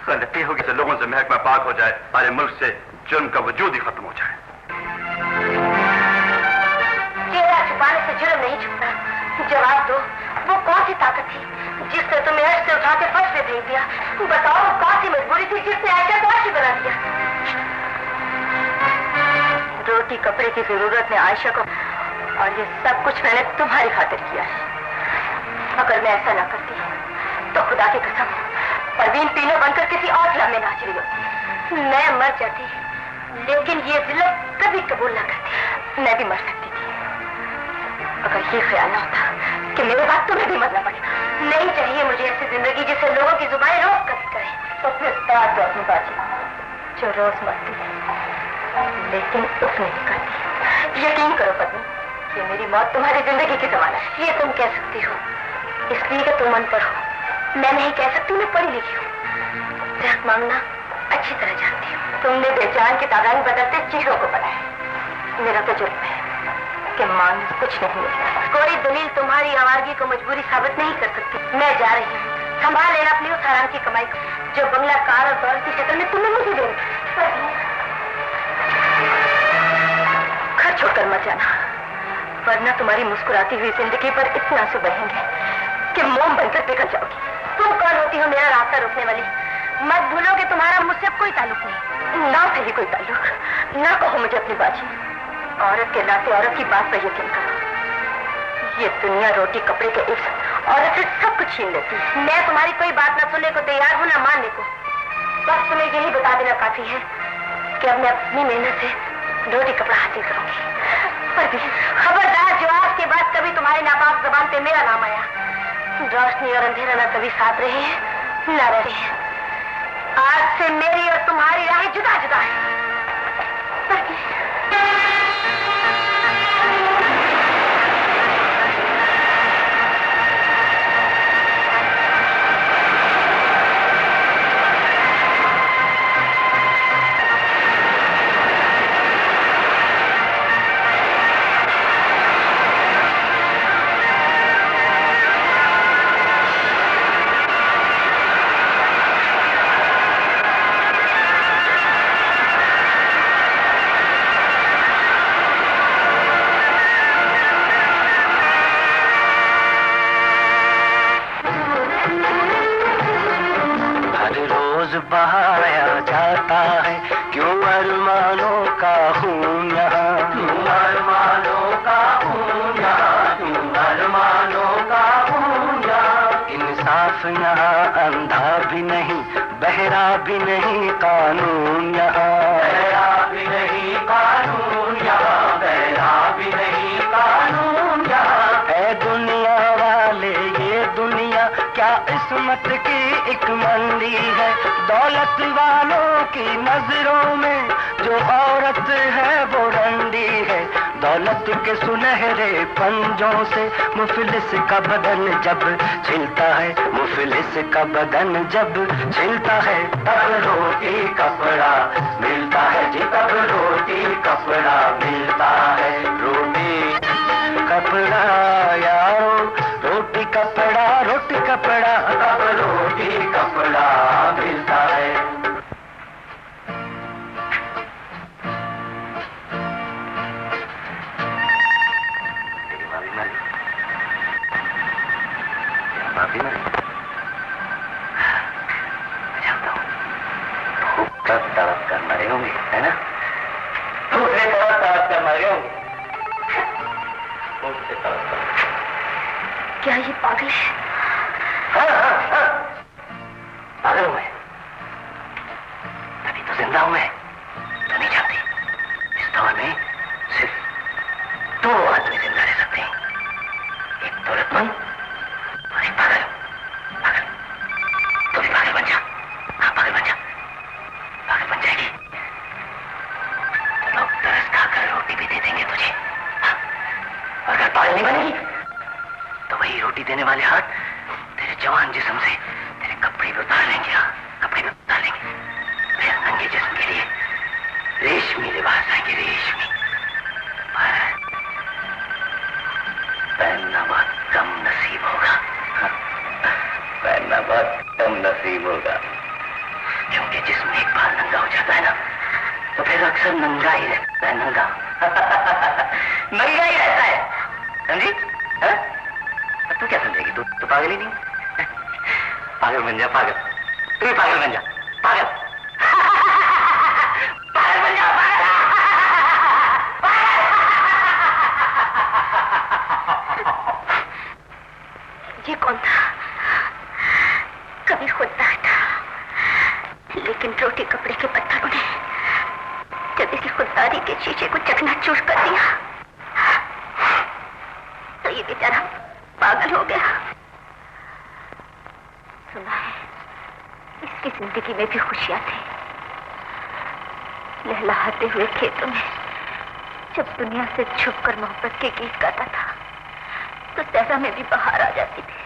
गलती होगी तो लोगों से महकमा पाक हो जाए, सारे मुल्क से जुर्म का वजूद ही खत्म हो जाए। चेहरा छुपाने से जुर्म नहीं छुपता। जवाब दो, वो कौन सी ताकत थी जिसने तुम्हें अर्श से उठा के फर्श पे भेज दिया? बताओ, कौन सी मजबूरी थी जिसने आयशा को अर्शी बना दिया? रोटी कपड़े की जरूरत ने आयशा को, और ये सब कुछ मैंने तुम्हारी खातिर किया है। अगर मैं ऐसा ना करती तो खुदा की कसम परवीन तीनों बनकर किसी और फिल्म में नाच रही होती। मैं मर जाती, लेकिन ये जिल्लत कभी कबूल ना करती। मैं भी मर सकती थी अगर ये ख्याल ना होता कि मेरे बाद तुम्हें भी मरना पड़ेगा। नहीं चाहिए मुझे ऐसी जिंदगी जिसे लोगों की जुबान रोक कर कहे। तो फिर बात तो अपनी बात जो रोज मरती है। लेकिन उसने नहीं करती। यकीन करो पत्नी, ये मेरी मौत तुम्हारी जिंदगी की जमानत है। ये तुम कह सकती हो इसलिए कि तुम अनपढ़ हो। मैं नहीं कह सकती, मैं पढ़ी लिखी हूँ। सेहत मांगना अच्छी तरह जानती हूँ। तुमने बेजान की तादाद बदलते चेहरों को बनाया। मेरा तो जुर्म है कि मांग कुछ नहीं मिलता। कोई दलील तुम्हारी आवारगी को मजबूरी साबित नहीं कर सकती। मैं जा रही हूँ, संभाल लेना अपनी उस हराम की कमाई को जो बंगला कार और दौलत की शक्ल में तुमने मुझे दे दी। घर छोड़कर मत जाना, वरना तुम्हारी मुस्कुराती हुई जिंदगी पर इतना आंसू बहेंगे कि मोम बनकर पिघल जाओगी। तुम कौन होती हो मेरा रास्ता रोकने वाली? मत भूलो कि तुम्हारा मुझसे कोई ताल्लुक नहीं, ना सही कोई ताल्लुक। ना कहो मुझे अपनी बाजी। औरत के नाते औरत की बात पर यकीन करो। ये दुनिया रोटी कपड़े के इफ्स औरत से सब कुछ छीन लेती है। मैं तुम्हारी कोई बात ना सुनने को तैयार हूँ, ना मानने को। बस तुम्हें यही बता देना काफी है कि अब मैं अपनी मेहनत से रोटी कपड़ा हासिल करूंगी। पर भी खबरदार, जो आज के बाद कभी तुम्हारी नापाक जबान पे मेरा नाम आया, रोशनी और अंधेरा ना कभी साथ रहे हैं ना रहे हैं। आज से मेरी और तुम्हारी राहें जुदा जुदा है। बहाया जाता है क्यों अरमानों का खून यहाँ, क्यों अरमानों का खून यहाँ, क्यों अरमानों का खून यहाँ। इंसाफ यहाँ अंधा भी नहीं, बहरा भी नहीं कानून यहाँ, बहरा भी नहीं कानून यहाँ, बहरा भी नहीं कानून यहाँ। है दुनिया वाले ये दुनिया क्या इस्मत की एक मंडी है, दौलत वालों की नजरों में जो औरत है वो रंडी है। दौलत के सुनहरे पंजों से मुफलिस का बदन जब छिलता है, मुफलिस का बदन जब छिलता है, तब रोटी कपड़ा मिलता है जी, तब रोटी कपड़ा मिलता है। रोटी कपड़ा यारो, रोटी कपड़ा, रोटी कपड़ा, तब रोटी कपड़ा मिलता है। माफी मरी, जानता हूँ खूब तड़प कर मरे होंगे, है ना? दूसरे तड़प कर मरे होंगे। क्या ये पागल है? हाँ। पागल हूं मैं, तभी तो जिंदा हूं मैं। तो नहीं जानती, इस दौर में सिर्फ 2 आदमी जिंदा रह सकते हैं, एक दौलतमंद और एक पागल। पागल, तो भी पागल बन जा। हाँ, पागल बन जा, पागल बन जाएगी तो लोग तरस खाकर रोटी भी दे देंगे तुझे। हाँ, और अगर पागल नहीं बनेगी तो वही रोटी देने वाले हाथ तेरे जवान जिस्म से तेरे कपड़े भी उतार लेंगे। हाँ, कपड़े भी उतार लेंगे। फिर नंगे जिस्म के लिए रेशमी लिबास आएंगे, रेशमी। पहनना बहुत कम नसीब होगा, पहनना बहुत कम नसीब होगा, क्योंकि जिस्म एक बार नंगा हो जाता है ना तो फिर अक्सर नंगा ही रहता है। नंगा नंगा ही रहता है, समझी? तू क्या समझेगी? तू पागल ही नहीं। पागल बन जा, पागल। तू भी पागल बन जा, पागल। पागल बन जा, पागल। ये कौन था? कभी खुददार था, लेकिन रोटी कपड़े के पत्थरों ने जब इसकी खुददारी के शीशे को चकनाचूर कर दिया तो ये बेचारा पागल हो गया। सुना है इसकी जिंदगी में भी खुशियां थी, लहलहाते हुए खेतों में जब दुनिया से छुपकर मोहब्बत के गीत गाता था तो सहरा में भी बाहर आ जाती थी।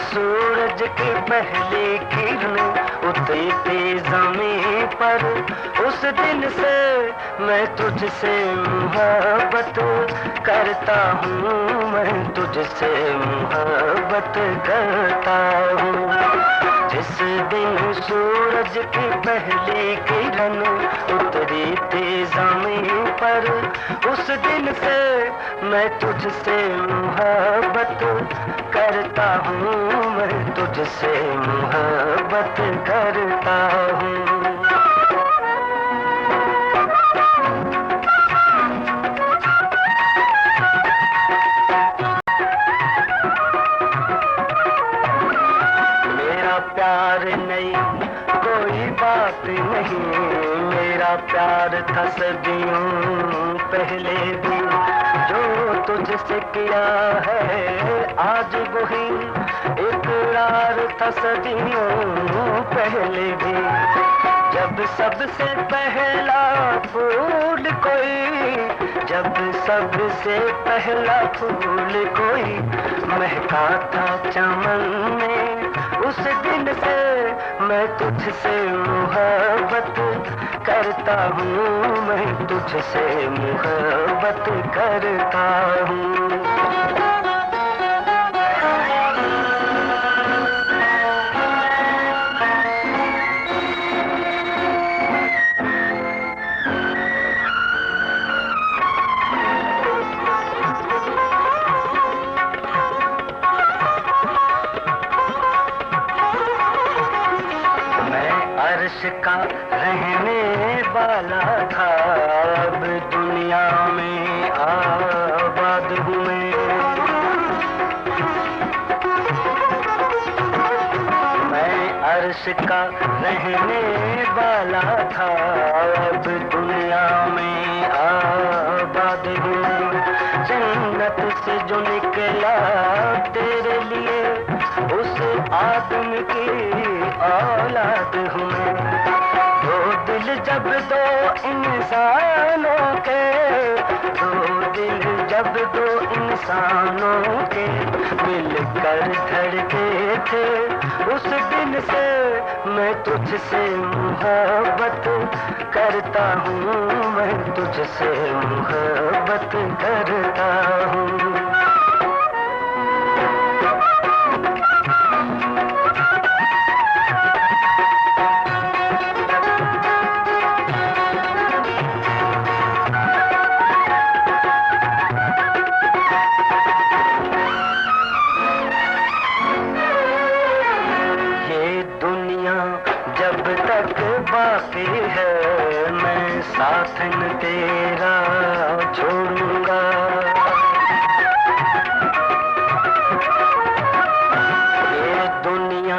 सूरज की पहली किरण उतरी थी ज़मीं पर, उस दिन से मैं तुझसे मोहब्बत करता हूँ, मैं तुझसे मोहब्बत करता हूँ। जिस दिन सूरज की पहली किरण उतरी थी ज़मीं पर, उस दिन से मैं तुझसे मोहब्बत करता हूँ, मैं तुझसे मोहब्बत करता हूँ। मेरा प्यार नहीं कोई बात नहीं, मेरा प्यार था सदियों पहले भी, जो तुझसे किया है आज वही इकरार था सदियों पहले भी। जब सबसे पहला फूल कोई, जब सबसे पहला फूल कोई महका था चमन में, उस दिन से मैं तुझसे मोहब्बत करता हूँ, मैं तुझसे मोहब्बत करता हूँ। अर्श का रहने वाला था, अब दुनिया में आबाद हूँ मैं अर्श का रहने वाला था, अब दुनिया में आबाद हूँ। जन्नत से जो निकला तेरे लिए, उस आदमी की औलाद हूँ मैं। दो दिल जब दो इंसानों के, दो दिल जब दो इंसानों के मिलकर धड़के थे, उस दिन से मैं तुझसे मोहब्बत करता हूँ, मैं तुझसे मोहब्बत करता हूँ। जब तक बाकी है मैं साथ न तेरा छोड़ूंगा। ये दुनिया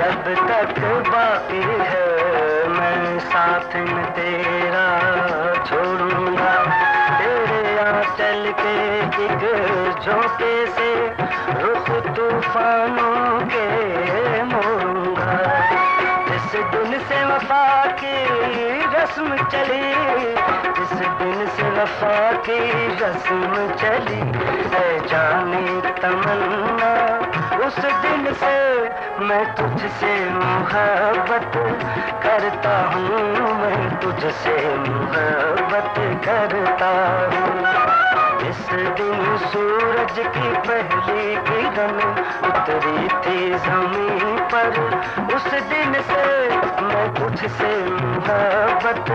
जब तक बाकी है मैं साथ न तेरा छोड़ूंगा। तेरे आंचल के एक झोंके से रुख तूफानों के मोड़ूंगा। जिस दिन से वफा की रस्म चली, जिस दिन से वफा की रस्म चली है जाने तमन्ना, उस दिन से मैं तुझसे मोहब्बत करता हूँ, मैं तुझसे मोहब्बत करता हूँ। इस दिन सूरज की पहली किरण उतरी थी ज़मीं पर, उस दिन से मैं तुझसे मोहब्बत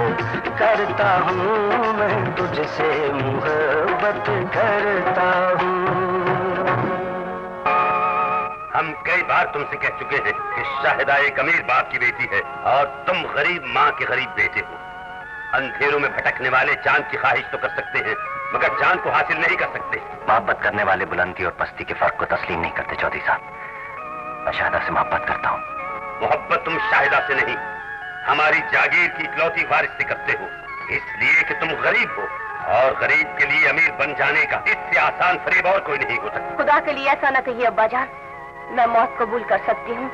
करता हूँ, मैं तुझसे मोहब्बत करता हूँ। हम कई बार तुमसे कह चुके हैं कि शाहिदा एक अमीर बाप की बेटी है और तुम गरीब माँ के गरीब बेटे हो। अंधेरों में भटकने वाले चांद की ख्वाहिश तो कर सकते हैं, मगर चांद को हासिल नहीं कर सकते। मोहब्बत करने वाले बुलंदी और पस्ती के फर्क को तस्लीम नहीं करते चौधरी साहब। मैं शाहिदा से मोहब्बत करता हूँ। मोहब्बत तुम शाहिदा से नहीं, हमारी जागीर की इकलौती वारिस से करते हो। इसलिए कि तुम गरीब हो, और गरीब के लिए अमीर बन जाने का इससे आसान फरेब और कोई नहीं हो सकता। खुदा के लिए ऐसा न कहिए अब्बा जान, मैं मौत कबूल कर सकती हूँ,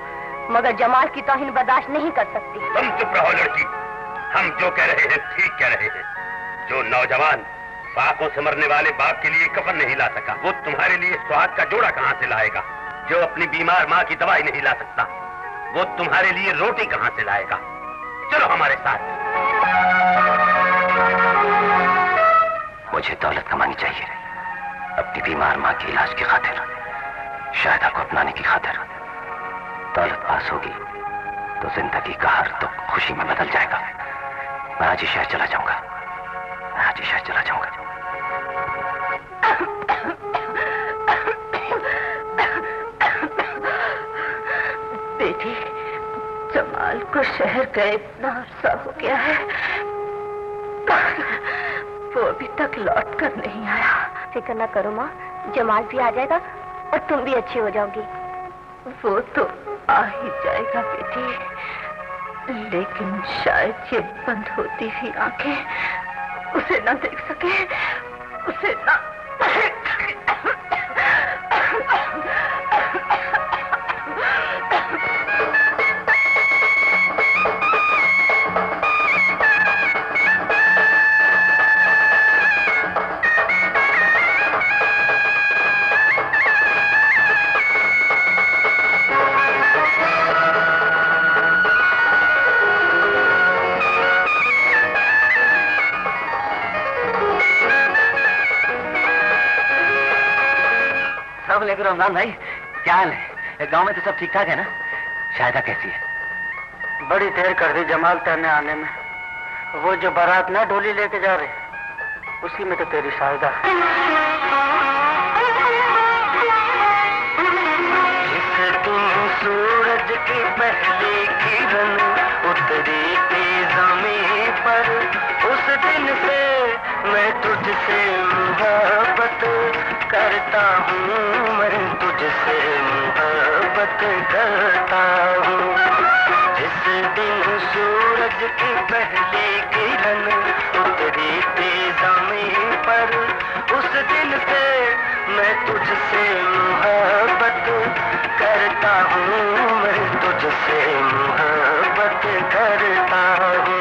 मगर जमाल की तौहीन बर्दाश्त नहीं कर सकती। तुम चुप रहो लड़की, हम जो कह रहे हैं ठीक कह रहे हैं। जो नौजवान फाकों से मरने वाले बाप के लिए कफन नहीं ला सका, वो तुम्हारे लिए सुहाग का जोड़ा कहाँ से लाएगा? जो अपनी बीमार माँ की दवाई नहीं ला सकता, वो तुम्हारे लिए रोटी कहाँ से लाएगा? चलो हमारे साथ। मुझे दौलत कमानी चाहिए, अपनी बीमार माँ के इलाज की खातिर, शायदा को अपनाने की खातिर। दौलत पास होगी तो जिंदगी का हर दुख खुशी में बदल जाएगा। मैं आज ही शहर चला जाऊंगा, मैं आज ही शहर चला जाऊंगा। बेटी, जमाल को शहर गए इतना अरसा हो गया है, वो अभी तक लौट कर नहीं आया। फिक्र न करो माँ, जमाल भी आ जाएगा और तुम भी अच्छी हो जाओगी। वो तो आ ही जाएगा बेटी, लेकिन शायद ये बंद होती हुई आंखें उसे न देख सके, उसे न रमजान भाई, क्या हाल है? गांव में तो सब ठीक ठाक है ना? शायदा कैसी है? बड़ी देर कर दी जमाल तरने आने में। वो जो बारात ना ढोली लेके जा रहे, उसी में तो तेरी शायदा। जिस दिन सूरज की पहली किरण उतरी थी ज़मीं पर, उस दिन से मैं तुझसे मोहब्बत करता हूँ, मैं तुझसे मोहब्बत करता हूँ। जिस दिन सूरज की पहली किरण उतरी थी ज़मीं पर, उस दिन से मैं तुझसे मोहब्बत करता हूँ, मैं तुझसे मोहब्बत करता हूँ।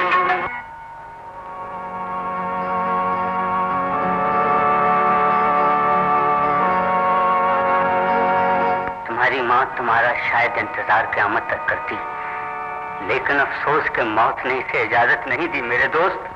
तुम्हारी माँ तुम्हारा शायद इंतजार क़यामत तक करती, लेकिन अफसोस के मौत ने इसे इजाजत नहीं दी मेरे दोस्त।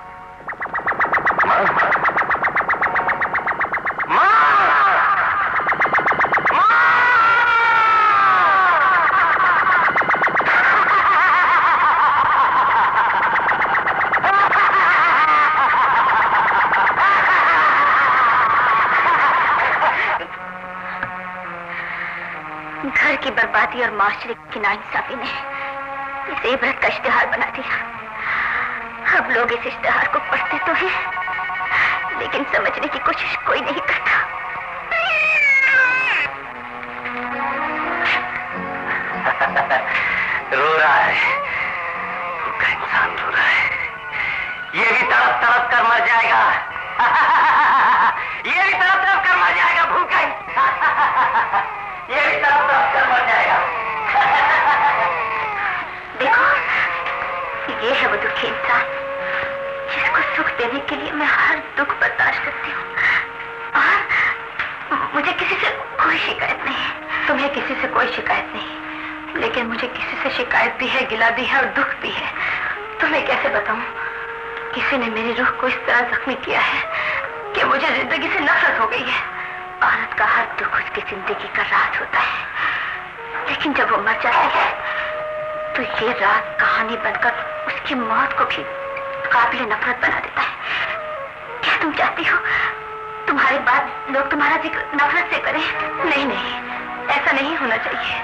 घर की बर्बादी और माशरे की नाइंसाफी ने इसे इबरत का इश्तिहार बना दिया। अब लोग इस इश्तिहार को पढ़ते तो हैं, लेकिन समझने की कोशिश कोई नहीं करता। रो रहा है, भूखा इंसान रो रहा है। ये भी तड़प तड़प कर मर जाएगा। ये भी तड़प तड़प कर मर जाएगा, भूखा इंसान। ये भी तड़प तड़प कर मर जाएगा। देखो, ये है वो दुखी इंसान जिसको सुख देने के लिए मैं हर दुख बर्दाश्त करती हूँ, और मुझे किसी से कोई शिकायत नहीं है। तुम्हें किसी से कोई शिकायत नहीं, लेकिन मुझे किसी से शिकायत भी है, गिला भी है और दुख भी है। तुम्हें कैसे बताऊं? किसी ने मेरी रूह को इस तरह जख्मी किया है कि मुझे जिंदगी से नफरत हो गई है। औरत का हर दुख उसकी जिंदगी का राज होता है, लेकिन जब वो मर जाती है तो ये राज कहानी बनकर उसकी मौत को भी काबिल नफरत बना देता है। क्या तुम चाहती हो तुम्हारे बाद लोग तुम्हारा जिक्र नफरत से करें? नहीं नहीं, ऐसा नहीं होना चाहिए।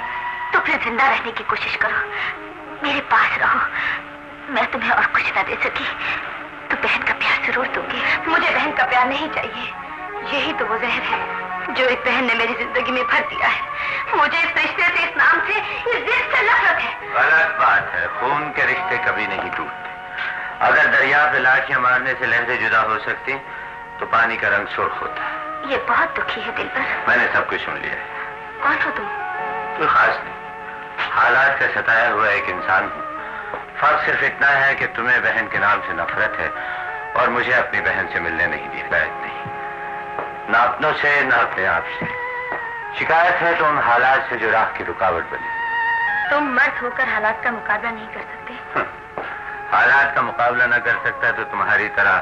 तो फिर जिंदा रहने की कोशिश करो, मेरे पास रहो। मैं तुम्हें और कुछ न दे सकी तो बहन का प्यार जरूर दूंगी। मुझे बहन का प्यार नहीं चाहिए। यही तो वो जहर है जो एक बहन ने मेरी जिंदगी में भर दिया है। मुझे इस रिश्ते से, इस नाम से, इस जिद से नफरत है। गलत बात है, खून के रिश्ते कभी नहीं टूटते। अगर दरिया पे लाठियां मारने से लहरें जुदा हो सकती तो पानी का रंग सुर्ख होता है। ये बहुत दुखी है दिल पर। मैंने सब कुछ सुन लिया है। कौन हो तुम? कोई खास नहीं, हालात का सताया हुआ एक इंसान हूँ। फर्क सिर्फ इतना है कि तुम्हें बहन के नाम से नफरत है और मुझे अपनी बहन से मिलने नहीं दी। लायक नहीं, ना अपनों से ना अपने आप से। शिकायत है तो उन हालात से जो राह की रुकावट बनी। तुम मर्द होकर हालात का मुकाबला नहीं कर सकते। हालात का मुकाबला न कर सकता तो तुम्हारी तरह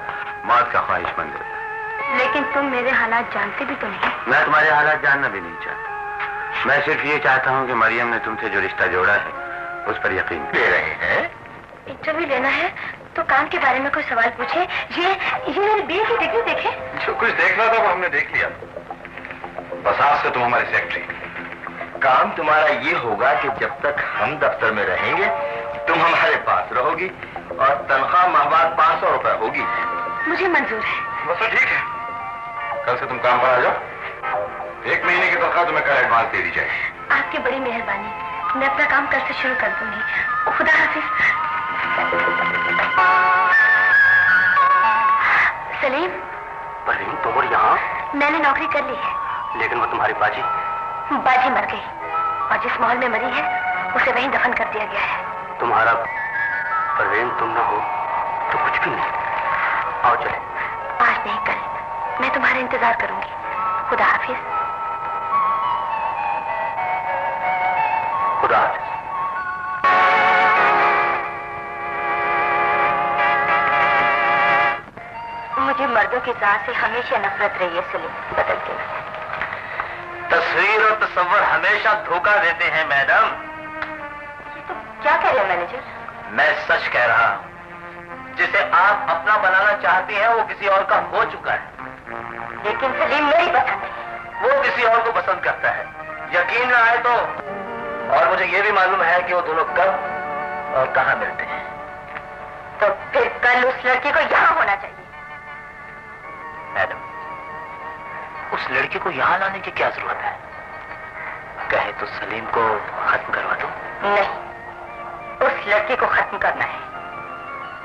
मौत का ख्वाहिशमंद होता। लेकिन तुम मेरे हालात जानते भी तो नहीं। मैं तुम्हारे हालात जानना भी नहीं चाहता। मैं सिर्फ ये चाहता हूँ कि मरियम ने तुमसे जो रिश्ता जोड़ा है उस पर यकीन ले रहे हैं। इंटरव्यू लेना है तो काम के बारे में कोई सवाल पूछे। ये मेरे बीए की डिग्री देखे। जो कुछ देखना था वो हमने देख लिया। बस आज से तुम हमारी सेक्रेटरी। काम तुम्हारा ये होगा कि जब तक हम दफ्तर में रहेंगे तुम हमारे पास रहोगी और तनख्वाह माहवार 500 रुपए होगी। मुझे मंजूर है। बस तो ठीक है, कल से तुम काम पर आ जाओ। 1 महीने की तनख्वाह तुम्हें कल एडवांस दे दी जाएगी। आपकी बड़ी मेहरबानी। मैं अपना काम कल से शुरू कर दूंगी। खुदा हाफिज। सलीम। परवीन, तुम और यहाँ? मैंने नौकरी कर ली है। लेकिन वो तुम्हारी बाजी मर गई और जिस महल में मरी है उसे वहीं दफन कर दिया गया है। तुम्हारा परवीन तुम ना हो तो कुछ भी नहीं। आओ चले। आज नहीं कल मैं तुम्हारा इंतजार करूंगी। खुदा हाफिज। खुदा हाफिज। मुझे मर्दों की जात से हमेशा नफरत रही है सलीम। बदल के तस्वीर और तस्वर हमेशा धोखा देते हैं मैडम। तो क्या कह रहे हो मैनेजर? मैं सच कह रहा हूँ। जिसे आप अपना बनाना चाहती हैं वो किसी और का हो चुका है। लेकिन सलीम मेरी पसंद है। वो किसी और को पसंद करता है। यकीन ना आए तो। और मुझे ये भी मालूम है कि वो दोनों कब और कहाँ मिलते हैं। तो फिर कल उस लड़की को यहाँ होना चाहिए। मैडम, उस लड़की को यहाँ लाने की क्या जरूरत है? कहे तो सलीम को खत्म करवा दो। नहीं, उस लड़की को खत्म करना है।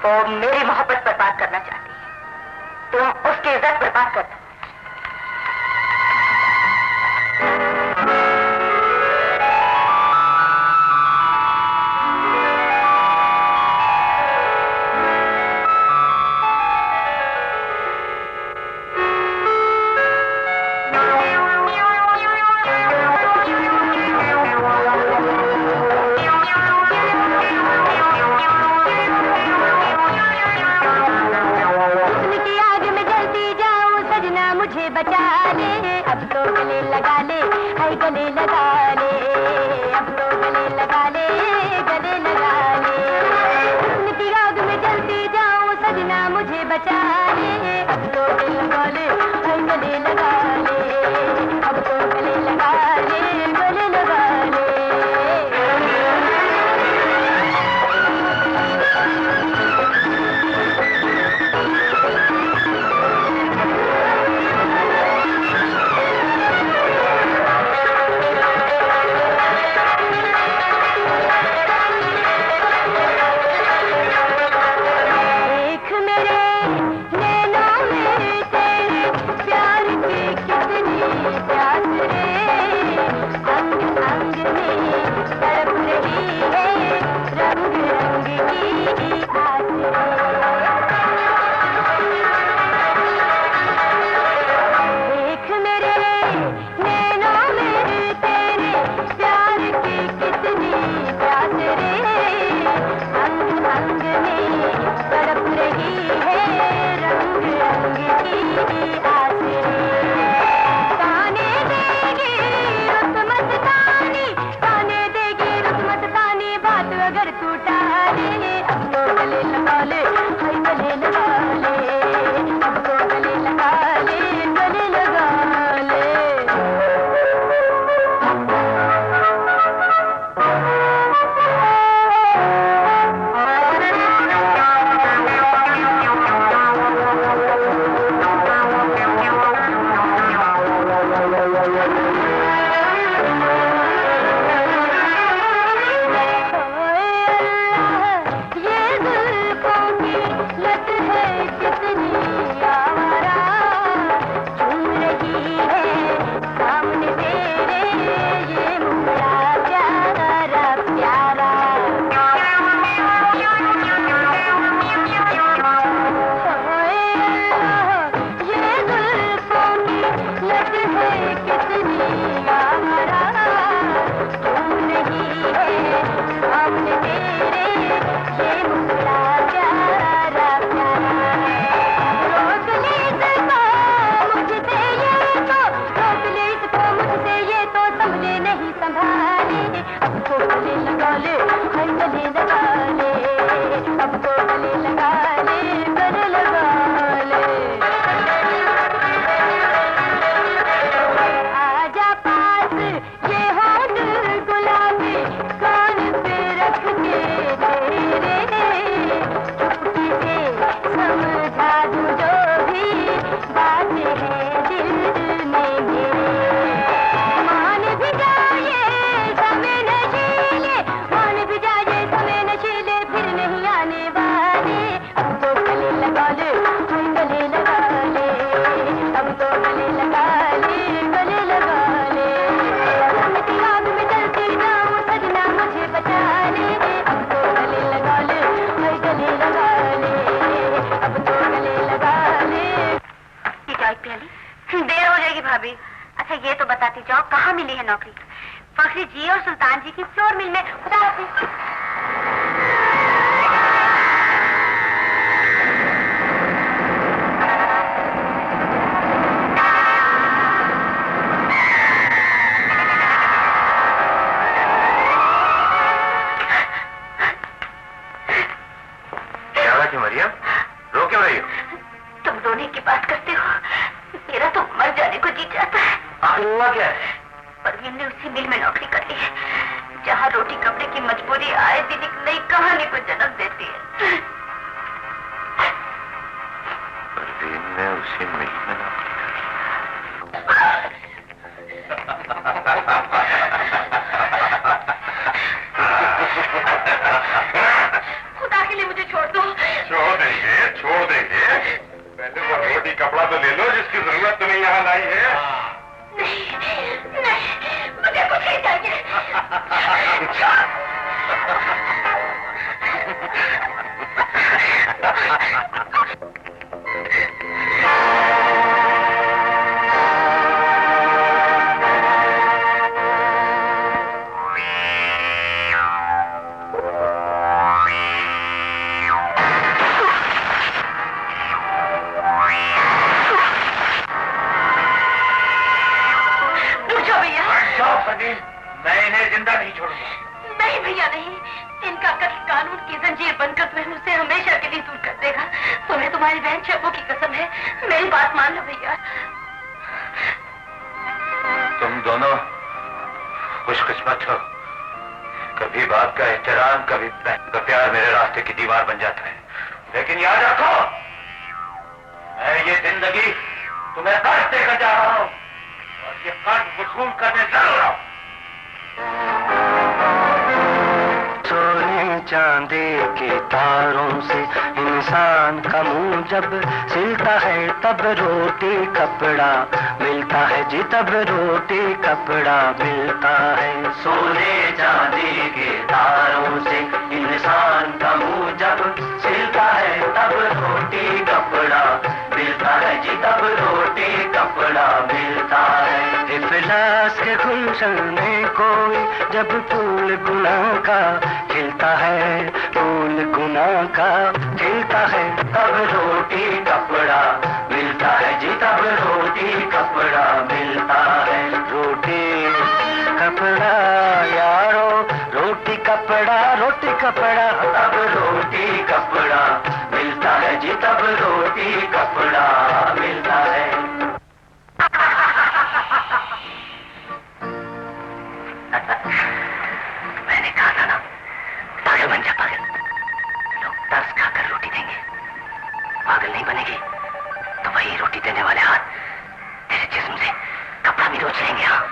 वो मेरी मोहब्बत बर्बाद करना चाहती है। तुम उसकी इज्जत बर्बाद कर दो। नैनों लगा ले, हाय गले लगा ले, अब तो गले लगा ले, गले लगा ले। आजा पास ये होठ गुलाबी कान पे रख के तेरे, चुपके से समझा दूं जो भी बातें हैं दिल में मेरे। मान भी जाए समय नशीले, मान भी जाए समय नशीले, फिर नहीं आने वाले। अब तो गले लगा ले, हाय गले लगा ले, अब तो गले लगा ले, गले लगा ले। रंग की आग में जलती जाऊं सजना मुझे बचा ले, अब तो गले लगा ले, हाय गले लगा ले, अब तो गले लगा ले। ये चाय प्याली? देर हो जाएगी भाभी। अच्छा ये तो बताती जाओ कहाँ मिली है नौकरी? फखरी जी और सुल्तान जी की फ्लोर मिल में। खुदा हाफिज। क्या बात है मरियम, रो क्यों रही हो? तुम रोने की बात करते हो, मेरा तो मर जाने को जी जाता है। आखिर हुआ क्या है? परवीन ने उसी मिल में नौकरी कर ली है जहाँ रोटी कपड़े की मजबूरी आए दिन एक नई कहानी को जन्म देती है। परवीन ने उसी मिल में नौकरी खुदा के लिए मुझे छोड़ दो। छोड़ देंगे। पहले वो रोटी कपड़ा तो ले लो जिसकी जरूरत तुम्हें यहाँ लाई है। नहीं, मुझे कुछ नहीं चाहिए। मैं इन्हें जिंदा नहीं छोड़ूंगा। नहीं भैया नहीं, इनका कत्ल कानून की जंजीर बनकर तुम्हें मुझसे हमेशा के लिए दूर कर देगा। तुम्हें तुम्हारी बहन शब्बों की कसम है, मेरी बात मान लो भैया। तुम दोनों खुशकिस्मत हो। कभी बाप का एहतराम, कभी बहन का प्यार मेरे रास्ते की दीवार बन जाता है। लेकिन याद रखो, मैं ये जिंदगी तुम्हें कर्ज देकर जा रहा हूं और ये कर्ज वसूल करने जरूर आऊं। सोने चांदी के तारों से इंसान का मुंह जब सिलता है तब रोटी कपड़ा मिलता है जी, तब रोटी कपड़ा मिलता है। सोने चांदी के तारों से इंसान का मुंह जब सिलता है तब रोटी कपड़ा मिलता है जी, तब रोटी कपड़ा मिलता है। इफलास के गुलशन में कोई जब फूल गुनाह का खिलता है, फूल गुनाह का खिलता है, तब रोटी कपड़ा मिलता है जी, तब रोटी कपड़ा मिलता है। रोटी कपड़ा यारो, रोटी कपड़ा तब रोटी कपड़ा मिलता है जी, तब रोटी कपड़ा मिलता है। मैंने कहा था ना, पागल बन जा पागल। लोग तरस खाकर रोटी देंगे, पागल नहीं बनेगी तो वही रोटी देने वाले हाथ तेरे जिस्म से कपड़ा भी नोच लेंगे। हाँ,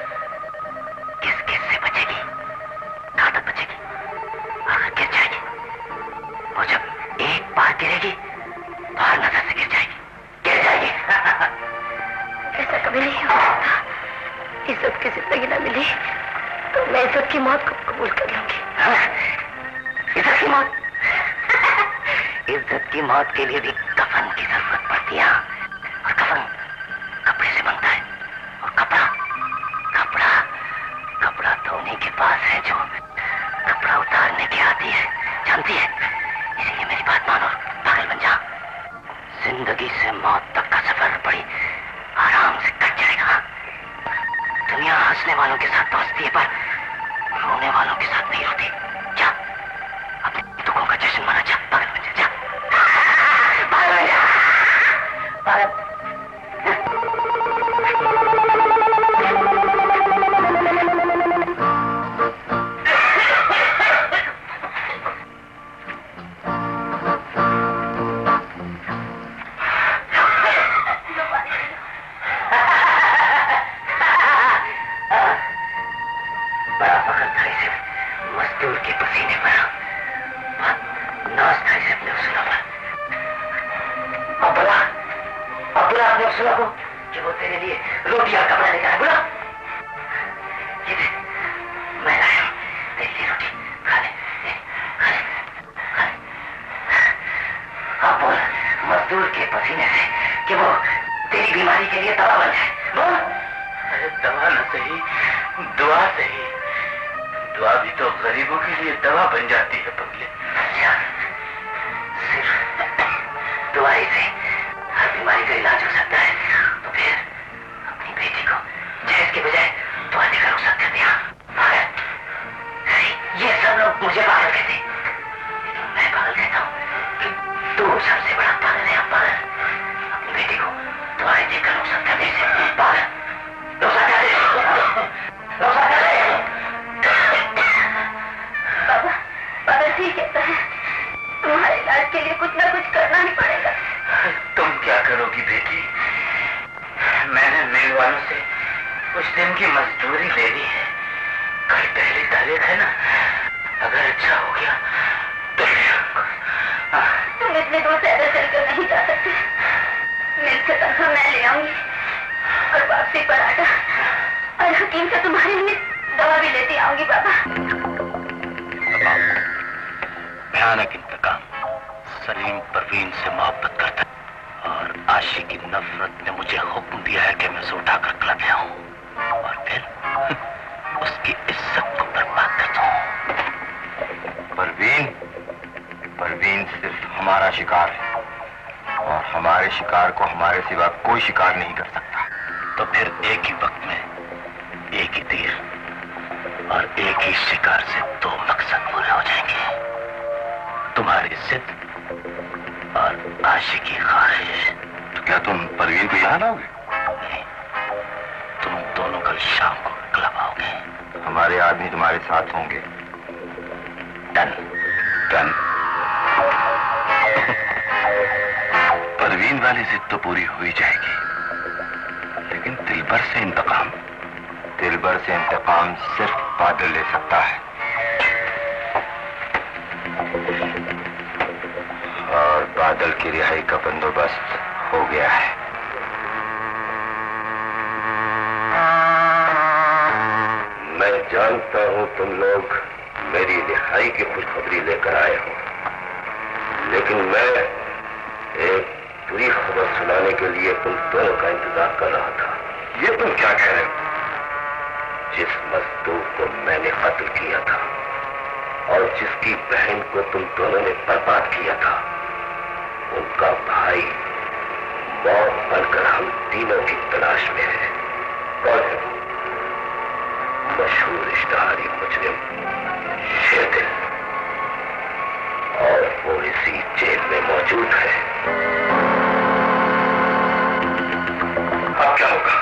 किस किस से बचेगी? कहाँ तक बचेगी? और गिर जाएगी। और जब एक बार गिरेगी तो हर नजर से गिर जाएगी। ऐसा कभी नहीं हो सकता। इज्जत की जिंदगी न मिली तो मैं इज्जत की मौत को कबूल कर लूंगी। इज्जत की मौत? इज्जत की मौत के लिए भी कफन की जरूरत पड़ती है। और कफन कपड़े से बनता है, और कपड़ा धोने के पास है जो कपड़ा उतारने की आती है, जानती है। इसीलिए मेरी बात मानो, पागल बन जा। जिंदगी से मौत तक का सफर बड़ी आराम से कट जाएगा। दुनिया हंसने वालों के साथ तो हंसती है, पर रोने वालों के साथ नहीं रोती। के पसीने पर नाच था इसे अपने उसूलों पर। अब बुला अपने उसूलों को कि वो तेरे लिए रोटी और कपड़ा लेकर आए। बुला, ये दे, मैं लाया हूं तेरे लिए रोटी, खा ले। अब बोल मजदूर के पसीने से कि वो तेरी बीमारी के लिए दवा बन जाए। बोल। अरे दवा न सही, दुआ सही। दुआ भी तो गरीबों के लिए दवा बन जाती है पगले। अच्छा, सिर्फ दुआ ही से हर बीमारी का इलाज हो सकता है? तो फिर अपनी बेटी को जहज के बजाय दुआ देकर रुखसत कर दिया। पागल। ये सब लोग मुझे पागल कहते, मैं पागल कहता हूँ कि तू सबसे बड़ा पागल है। पागल अपनी बेटी को दुआएं देकर रुखसत करने से पागल। रुखसत कर दे, रुखसत कर दे। बाबा ठीक कहता है, तुम्हारे इलाज के लिए कुछ ना कुछ करना ही पड़ेगा। तुम क्या करोगी बेटी? मैंने मिल वालों से कुछ दिन की मजदूरी ले ली है। कल पहली तारीख है ना, अगर अच्छा हो गया तो ले आऊंगा। तुम इतने दूर पैदल चलकर नहीं जा सकते। मिल से तनख्वाह मैं ले आऊंगी और वापसी पर आटा और हकीम से तुम्हारे लिए दवा भी लेती आऊंगी। बाबा भयानक इंतकाम। सलीम परवीन से मोहब्बत करता और आशी की नफरत ने मुझे हुक्म दिया है कि मैं उसे उठाकर क्लब ले आऊं और फिर उसकी इज्जत को बर्बाद कर दूं। परवीन सिर्फ हमारा शिकार है और हमारे शिकार को हमारे सिवा कोई शिकार नहीं कर सकता। तो फिर एक ही वक्त में एक ही तीर और एक ही शिकार से दो मकसद पूरे हो जाएंगे, तुम्हारी जिद और आशी की ख्वाहिश। तो क्या तुम परवीन को यहाँ लाओगे? नहीं, तुम दोनों कल शाम को क्लब आओगे। हमारे आदमी तुम्हारे साथ होंगे। डन। परवीन वाली जिद तो पूरी हो ही जाएगी, लेकिन दिलबर से इंतकाम सिर्फ बादल ले सकता है। और बादल की रिहाई का बंदोबस्त हो गया है। मैं जानता हूं तुम लोग मेरी रिहाई की खुशखबरी लेकर आए हो, लेकिन मैं एक बुरी खबर सुनाने के लिए तुम दोनों का इंतजार कर रहा था। ये तुम क्या कह रहे हो? जिस मजदूर को मैंने कत्ल किया था और जिसकी बहन को तुम दोनों ने बर्बाद किया था, उनका भाई मौत बनकर हम तीनों की तलाश में है। कौन है? मशहूर इश्तहारी मुजरिम शेरदिल, और वो इसी जेल में मौजूद है। अब क्या होगा?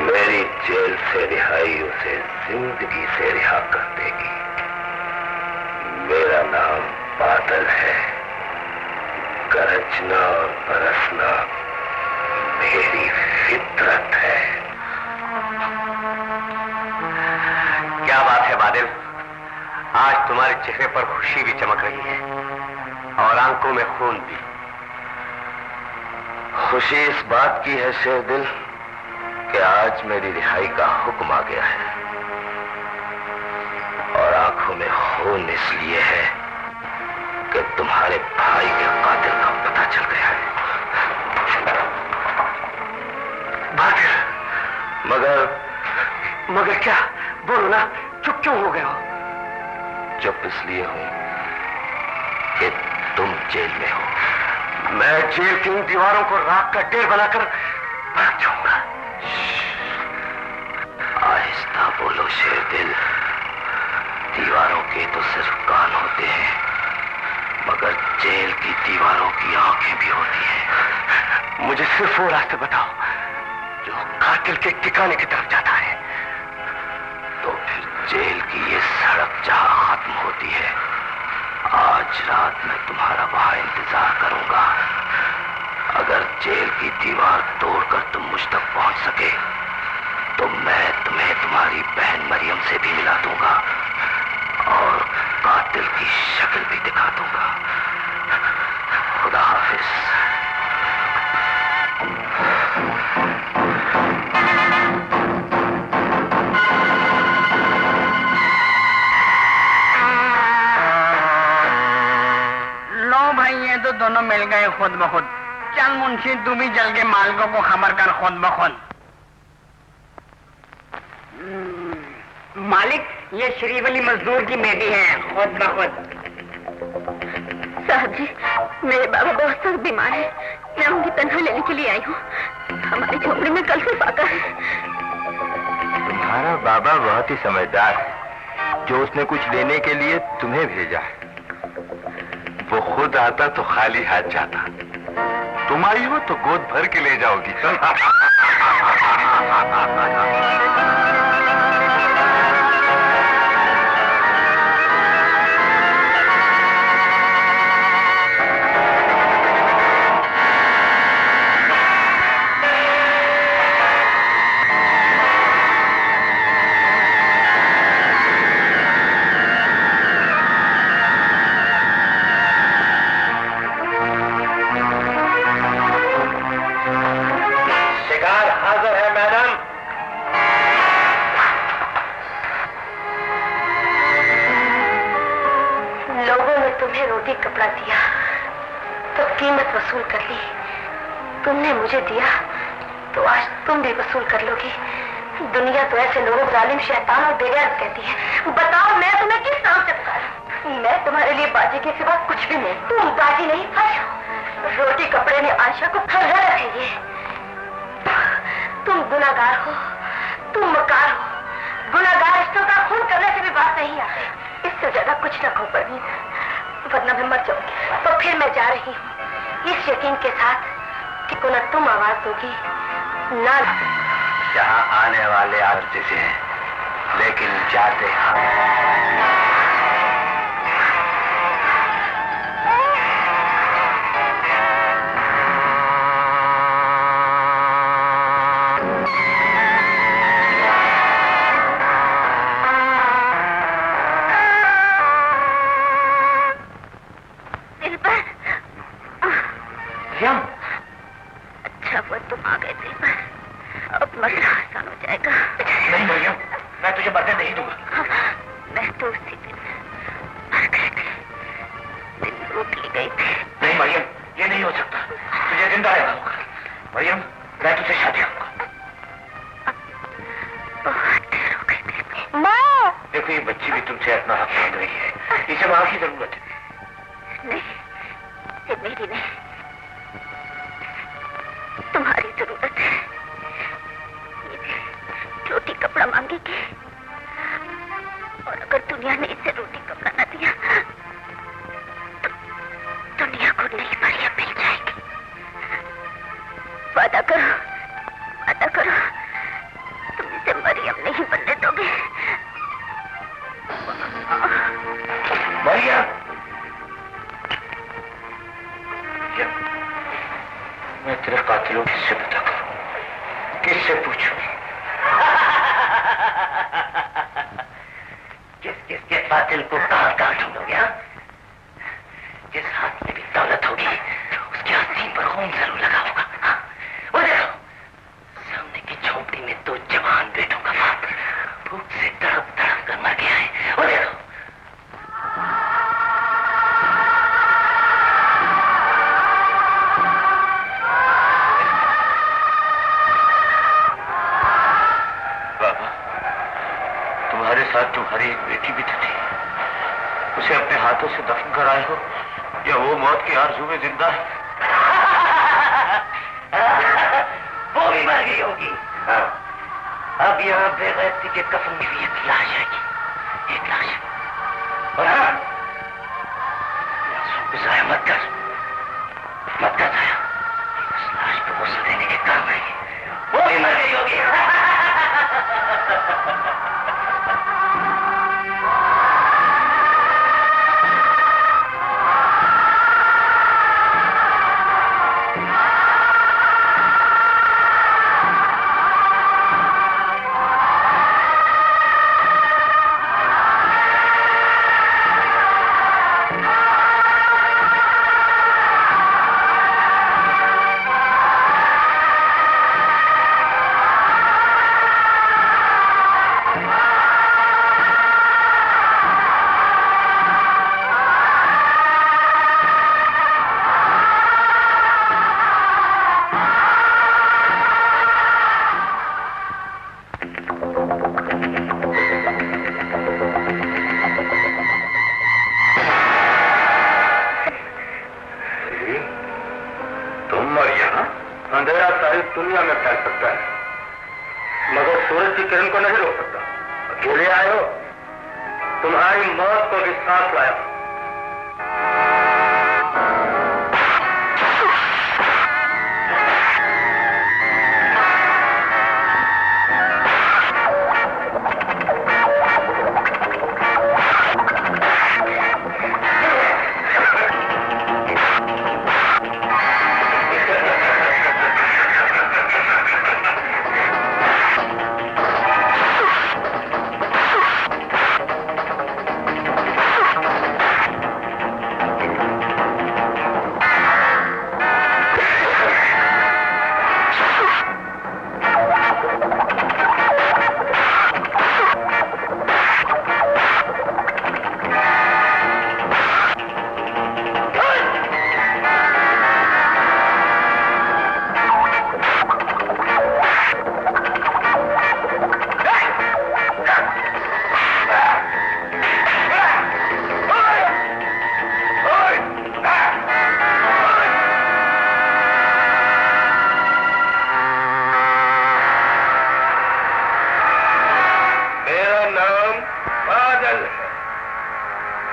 मेरी जेल से रिहाई उसे जिंदगी से रिहा कर देगी। मेरा नाम बादल है। गरजना और बरसना मेरी फितरत है। क्या बात है बादल, आज तुम्हारे चेहरे पर खुशी भी चमक रही है और आंखों में खून भी। खुशी इस बात की है शेरदिल कि आज मेरी रिहाई का हुक्म आ गया है, और आंखों में खून इसलिए है कि तुम्हारे भाई के कातिल का पता चल गया है। बादल, मगर क्या? बोलो ना, चुप क्यों हो गए हो? चुप इसलिए हूं कि तुम जेल में हो। मैं जेल की इन दीवारों को राख का ढेर बनाकर भाग जाऊंगा। आहिस्ता बोलो शेरदिल। दीवारों के तो सिर्फ कान होते हैं, मगर जेल की दीवारों की आंखें भी होती हैं। मुझे सिर्फ वो रास्ते बताओ जो कातिल के ठिकाने की तरफ जाता है। तो फिर जेल की ये सड़क जहां खत्म होती है, आज रात मैं तुम्हारा वहां इंतजार करूंगा। अगर जेल की दीवार तोड़कर तुम मुझ तक पहुंच सके तो मैं तुम्हें तुम्हारी से भी मिला दूंगा और कातिल की शक्ल भी दिखा दूंगा। खुदा हाफिज। लो भाई, ये तो दोनों मिल गए खुद ब खुद। चल मुंशी, तू भी चल के मालिकों को खबर कर खुद ब खुद। मालिक, ये शरीफ अली मजदूर की बेटी है, खुद ब खुद। साहब जी, मेरे बाबा बहुत सख्त बीमार है। मैं उनकी तनख्वाह लेने के लिए आई हूँ। हमारी झोपड़ी में कल से फाका है। तुम्हारा बाबा बहुत ही समझदार है जो उसने कुछ लेने के लिए तुम्हें भेजा। वो खुद आता तो खाली हाथ जाता। तुम आई हो तो गोद भर के ले जाओगी। कपड़ा दिया तो कीमत वसूल कर ली। तुमने मुझे दिया तो आज तुम भी वसूल कर लोगी। दुनिया तो ऐसे लोगों जालिम, शैतान और बेगैरत कहती है। बताओ मैं तुम्हें किस नाम से पुकारूं? मैं तुम्हारे लिए बाजी के सिवा कुछ भी नहीं। तुम बाजी नहीं, फर्श हो। रोटी कपड़े ने आयशा को फर्रा रखेगी। तुम गुनाहगार हो, तुम मकार हो। गुनाहगार रिश्तों का खून करने से भी बात नहीं आती। इससे ज्यादा कुछ न कहो परवीन, वरना मैं मर जाऊंगी। तो फिर मैं जा रही हूँ इस यकीन के साथ कि को न तुम आवाज दोगी ना। यहाँ आने वाले आरती से हैं, लेकिन जाते हैं। अच्छा वो तुम आ गए थे, अब मसला आसान हो जाएगा। नहीं मरियम, मैं तुझे मरने नहीं दूंगा। मैं तो उसी दिन मर गई थी, दिन रोक ली गई थी। नहीं मरियम, ये नहीं हो सकता। तुझे जिंदा रहना होगा। मरियम, मैं तुझसे शादी करूंगा। बहुत देर हो गई थी। माँ, देखो ये बच्ची भी तुमसे अपना हक मांग रही है। इसे माँ की जरूरत है। नहीं, ये मेरी नहीं, तुम्हारी जरूरत है। रोटी कपड़ा मांगेगी और अगर दुनिया ने इसे रोटी कपड़ा न दिया तो दुनिया को नई मरियम मिल जाएगी। वादा करो, वादा करो, तुम इसे मरियम नहीं बनने दोगे। मरियम, मैं तेरे कातिलों किससे पता करूं, किससे पूछूं? किसके कातिल को कहाँ ढूंढोगे? जिस हाथ में भी दौलत होगी उसके आस्तीन पर खून जरूर लगा होगा। वो देखो, सामने की झोपड़ी में दो जवान बेटों का बाप भूख से तड़प तड़प कर मर गया है। वो देखो। तुम्हारे साथ तुम्हारी एक बेटी भी तो थी, उसे अपने हाथों से दफन कराए हो या वो मौत की आरज़ू में जिंदा है? वो भी मर गई होगी। हाँ। अब यहाँ बेगैरती के कफन में भी एक लाश आएगी, एक लाश। और हाँ, जाया मत कर, मत कर जाया। उस लाश को गुस्सा देने के काम आएगी। वो भी मर गई होगी। तुम्हारी मौत को भी साथ लाया।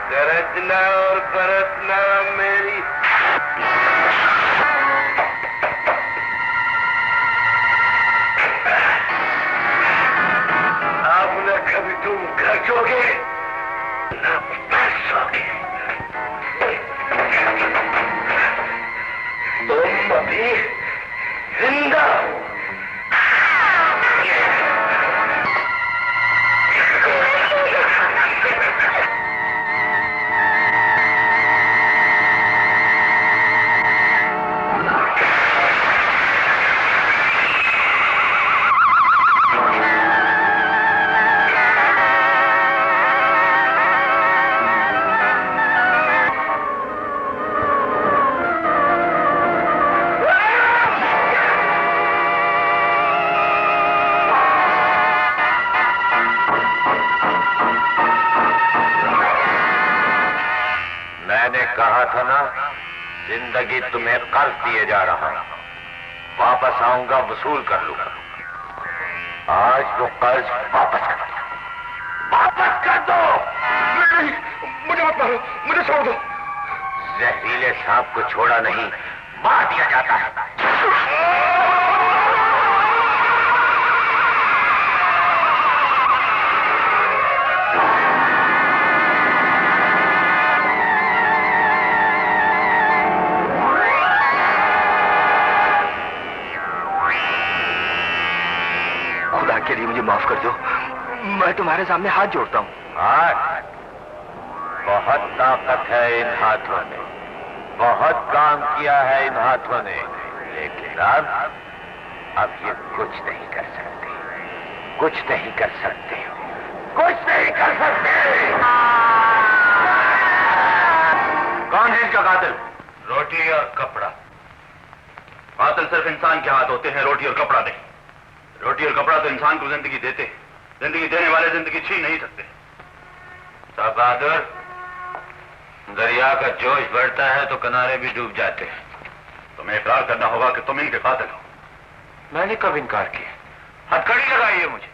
गरजना और बरसना मेरी अब न कभी तुम खर्चोगे न बरसोगे। तुम अभी जिंदा हो। कहा था ना, जिंदगी तुम्हें कर्ज दिए जा रहा, वापस आऊंगा वसूल कर लूंगा। आज वो कर्ज वापस कर दो, वापस कर दो। नहीं, मुझे मत मारो, मुझे छोड़ दो। जहरीले सांप को छोड़ा नहीं, मार दिया जाता है। के लिए मुझे माफ कर दो, मैं तुम्हारे सामने हाथ जोड़ता हूँ। हाथ? बहुत ताकत है इन हाथों में, बहुत काम किया है इन हाथों ने, लेकिन अब ये कुछ नहीं कर सकते, कुछ नहीं कर सकते, कुछ नहीं कर सकते। कौन है इसका कातिल? रोटी और कपड़ा। कातिल सिर्फ इंसान के हाथ होते हैं, रोटी और कपड़ा नहीं। रोटी और कपड़ा तो इंसान को जिंदगी देते, जिंदगी देने वाले जिंदगी छीन नहीं सकते। साहब बहादुर, दरिया का जोश बढ़ता है तो किनारे भी डूब जाते हैं। तुम्हें इकरार करना होगा कि तुम इनके कातिल हो। मैंने कब इनकार किया? हथकड़ी लगाई है मुझे,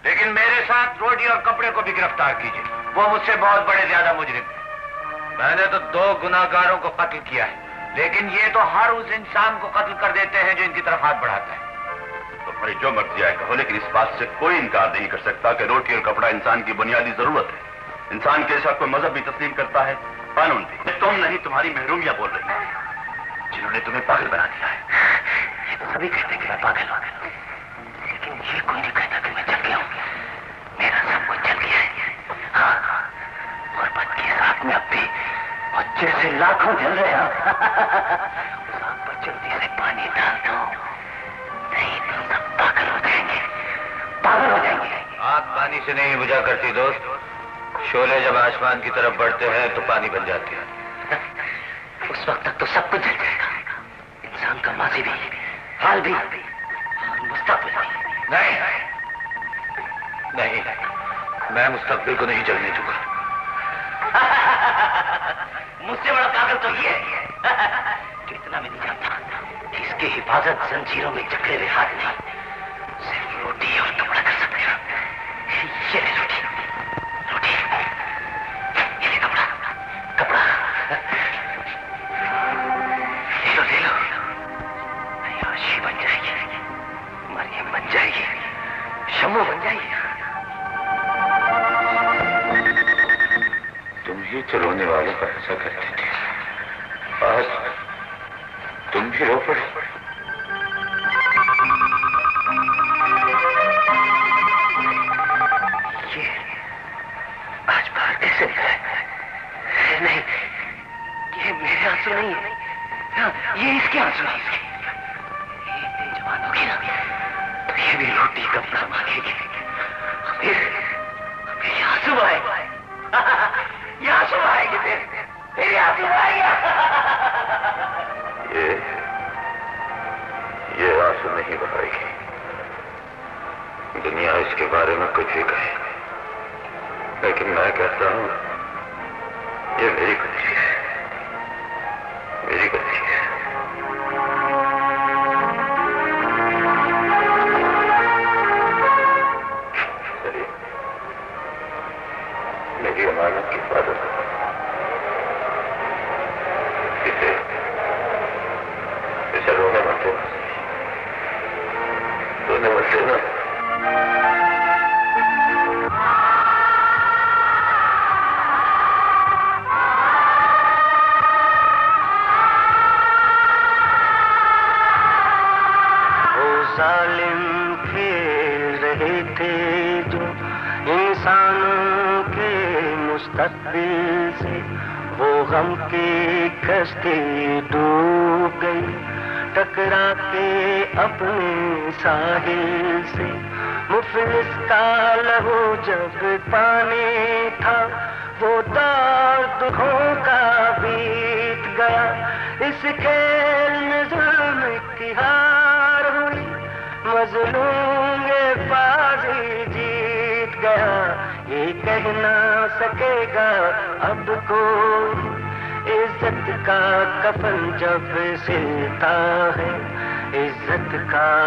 लेकिन मेरे साथ रोटी और कपड़े को भी गिरफ्तार कीजिए, वो मुझसे बहुत बड़े ज्यादा मुजरिम है। मैंने तो 2 गुनाहगारों को कत्ल किया है, लेकिन ये तो हर उस इंसान को कत्ल कर देते हैं जो इनकी तरफ हाथ बढ़ाता है। तुम्हारी जो मर्जी आए कहो, लेकिन इस बात से कोई इनकार नहीं कर सकता कि रोटी और कपड़ा इंसान की बुनियादी जरूरत है। इंसान के साथ कोई मजहब भी तस्लीम करता है, कानून भी। तुम नहीं, तुम्हारी महरूमिया बोल रही है, जिन्होंने तुम्हें पागल बना दिया है। ये तो सभी कहते हैं कि मैं पागल हूं, लेकिन ये कोई नहीं कहता कि मैं जल गया हूं। मेरा सब कुछ जल गया है। हाँ, और बद की आग में अब भी और जैसे लाखों जल रहे हैं। उस आग पर जल्दी से पानी डाल दो, नहीं तो सब पागल हो जाएंगे, पागल हो जाएंगे। आग पानी से नहीं बुझा करती दोस्त, शोले जब आसमान की तरफ बढ़ते हैं तो पानी बन जाते हैं। उस वक्त तक तो सब कुछ जल जाएगा, इंसान का माजी भी, हाल भी, मुस्तकबिल भी। नहीं नहीं, मैं मुस्तकबिल को नहीं जलने दूंगा। मुझसे बड़ा पागल तो ये है जो इतना भी नहीं जानता कि इसकी हिफाजत जंजीरों में जकड़े हुए हाथ नहीं, सिर्फ रोटी और कपड़ा कर सकते हो। ये ले रोटी, रोटी, तो रोने वालों का ऐसा करते थे, आज तुम भी रो पड़े। ये आज बाहर कैसे निकला? नहीं, ये मेरे आंसू नहीं है, ये इसके आंसू नहीं। इसके ये जवान होगी ना तो ये भी रोटी कपड़ा मांगेगी। मेरे आंसू आएगा, ये आंसू आएगी, तेरे आंसू आएगा। ये आंसू नहीं बहाएगी। दुनिया इसके बारे में कुछ भी कहे, लेकिन मैं कहता हूं ये मेरी गलती है, मेरी गलती है। चलिए, मेरी अमानत की हिफाजत इसे रोने मत देना, रोने मत देना। जालिम खेल रहे थे जो इंसानों के मुस्तकबिल से, वो गम की कश्ती डूब गई टकरा के अपने साहिल से। मुफलिस का लहू जब पानी था, वो दौर दुखों का बीत गया। इस खेल में जुल्म की हार हुई, मजलूम ये बाजी जीत गया। ये कह ना सकेगा अब कोई, इज्जत का कफन जब सिलता है, इज्जत का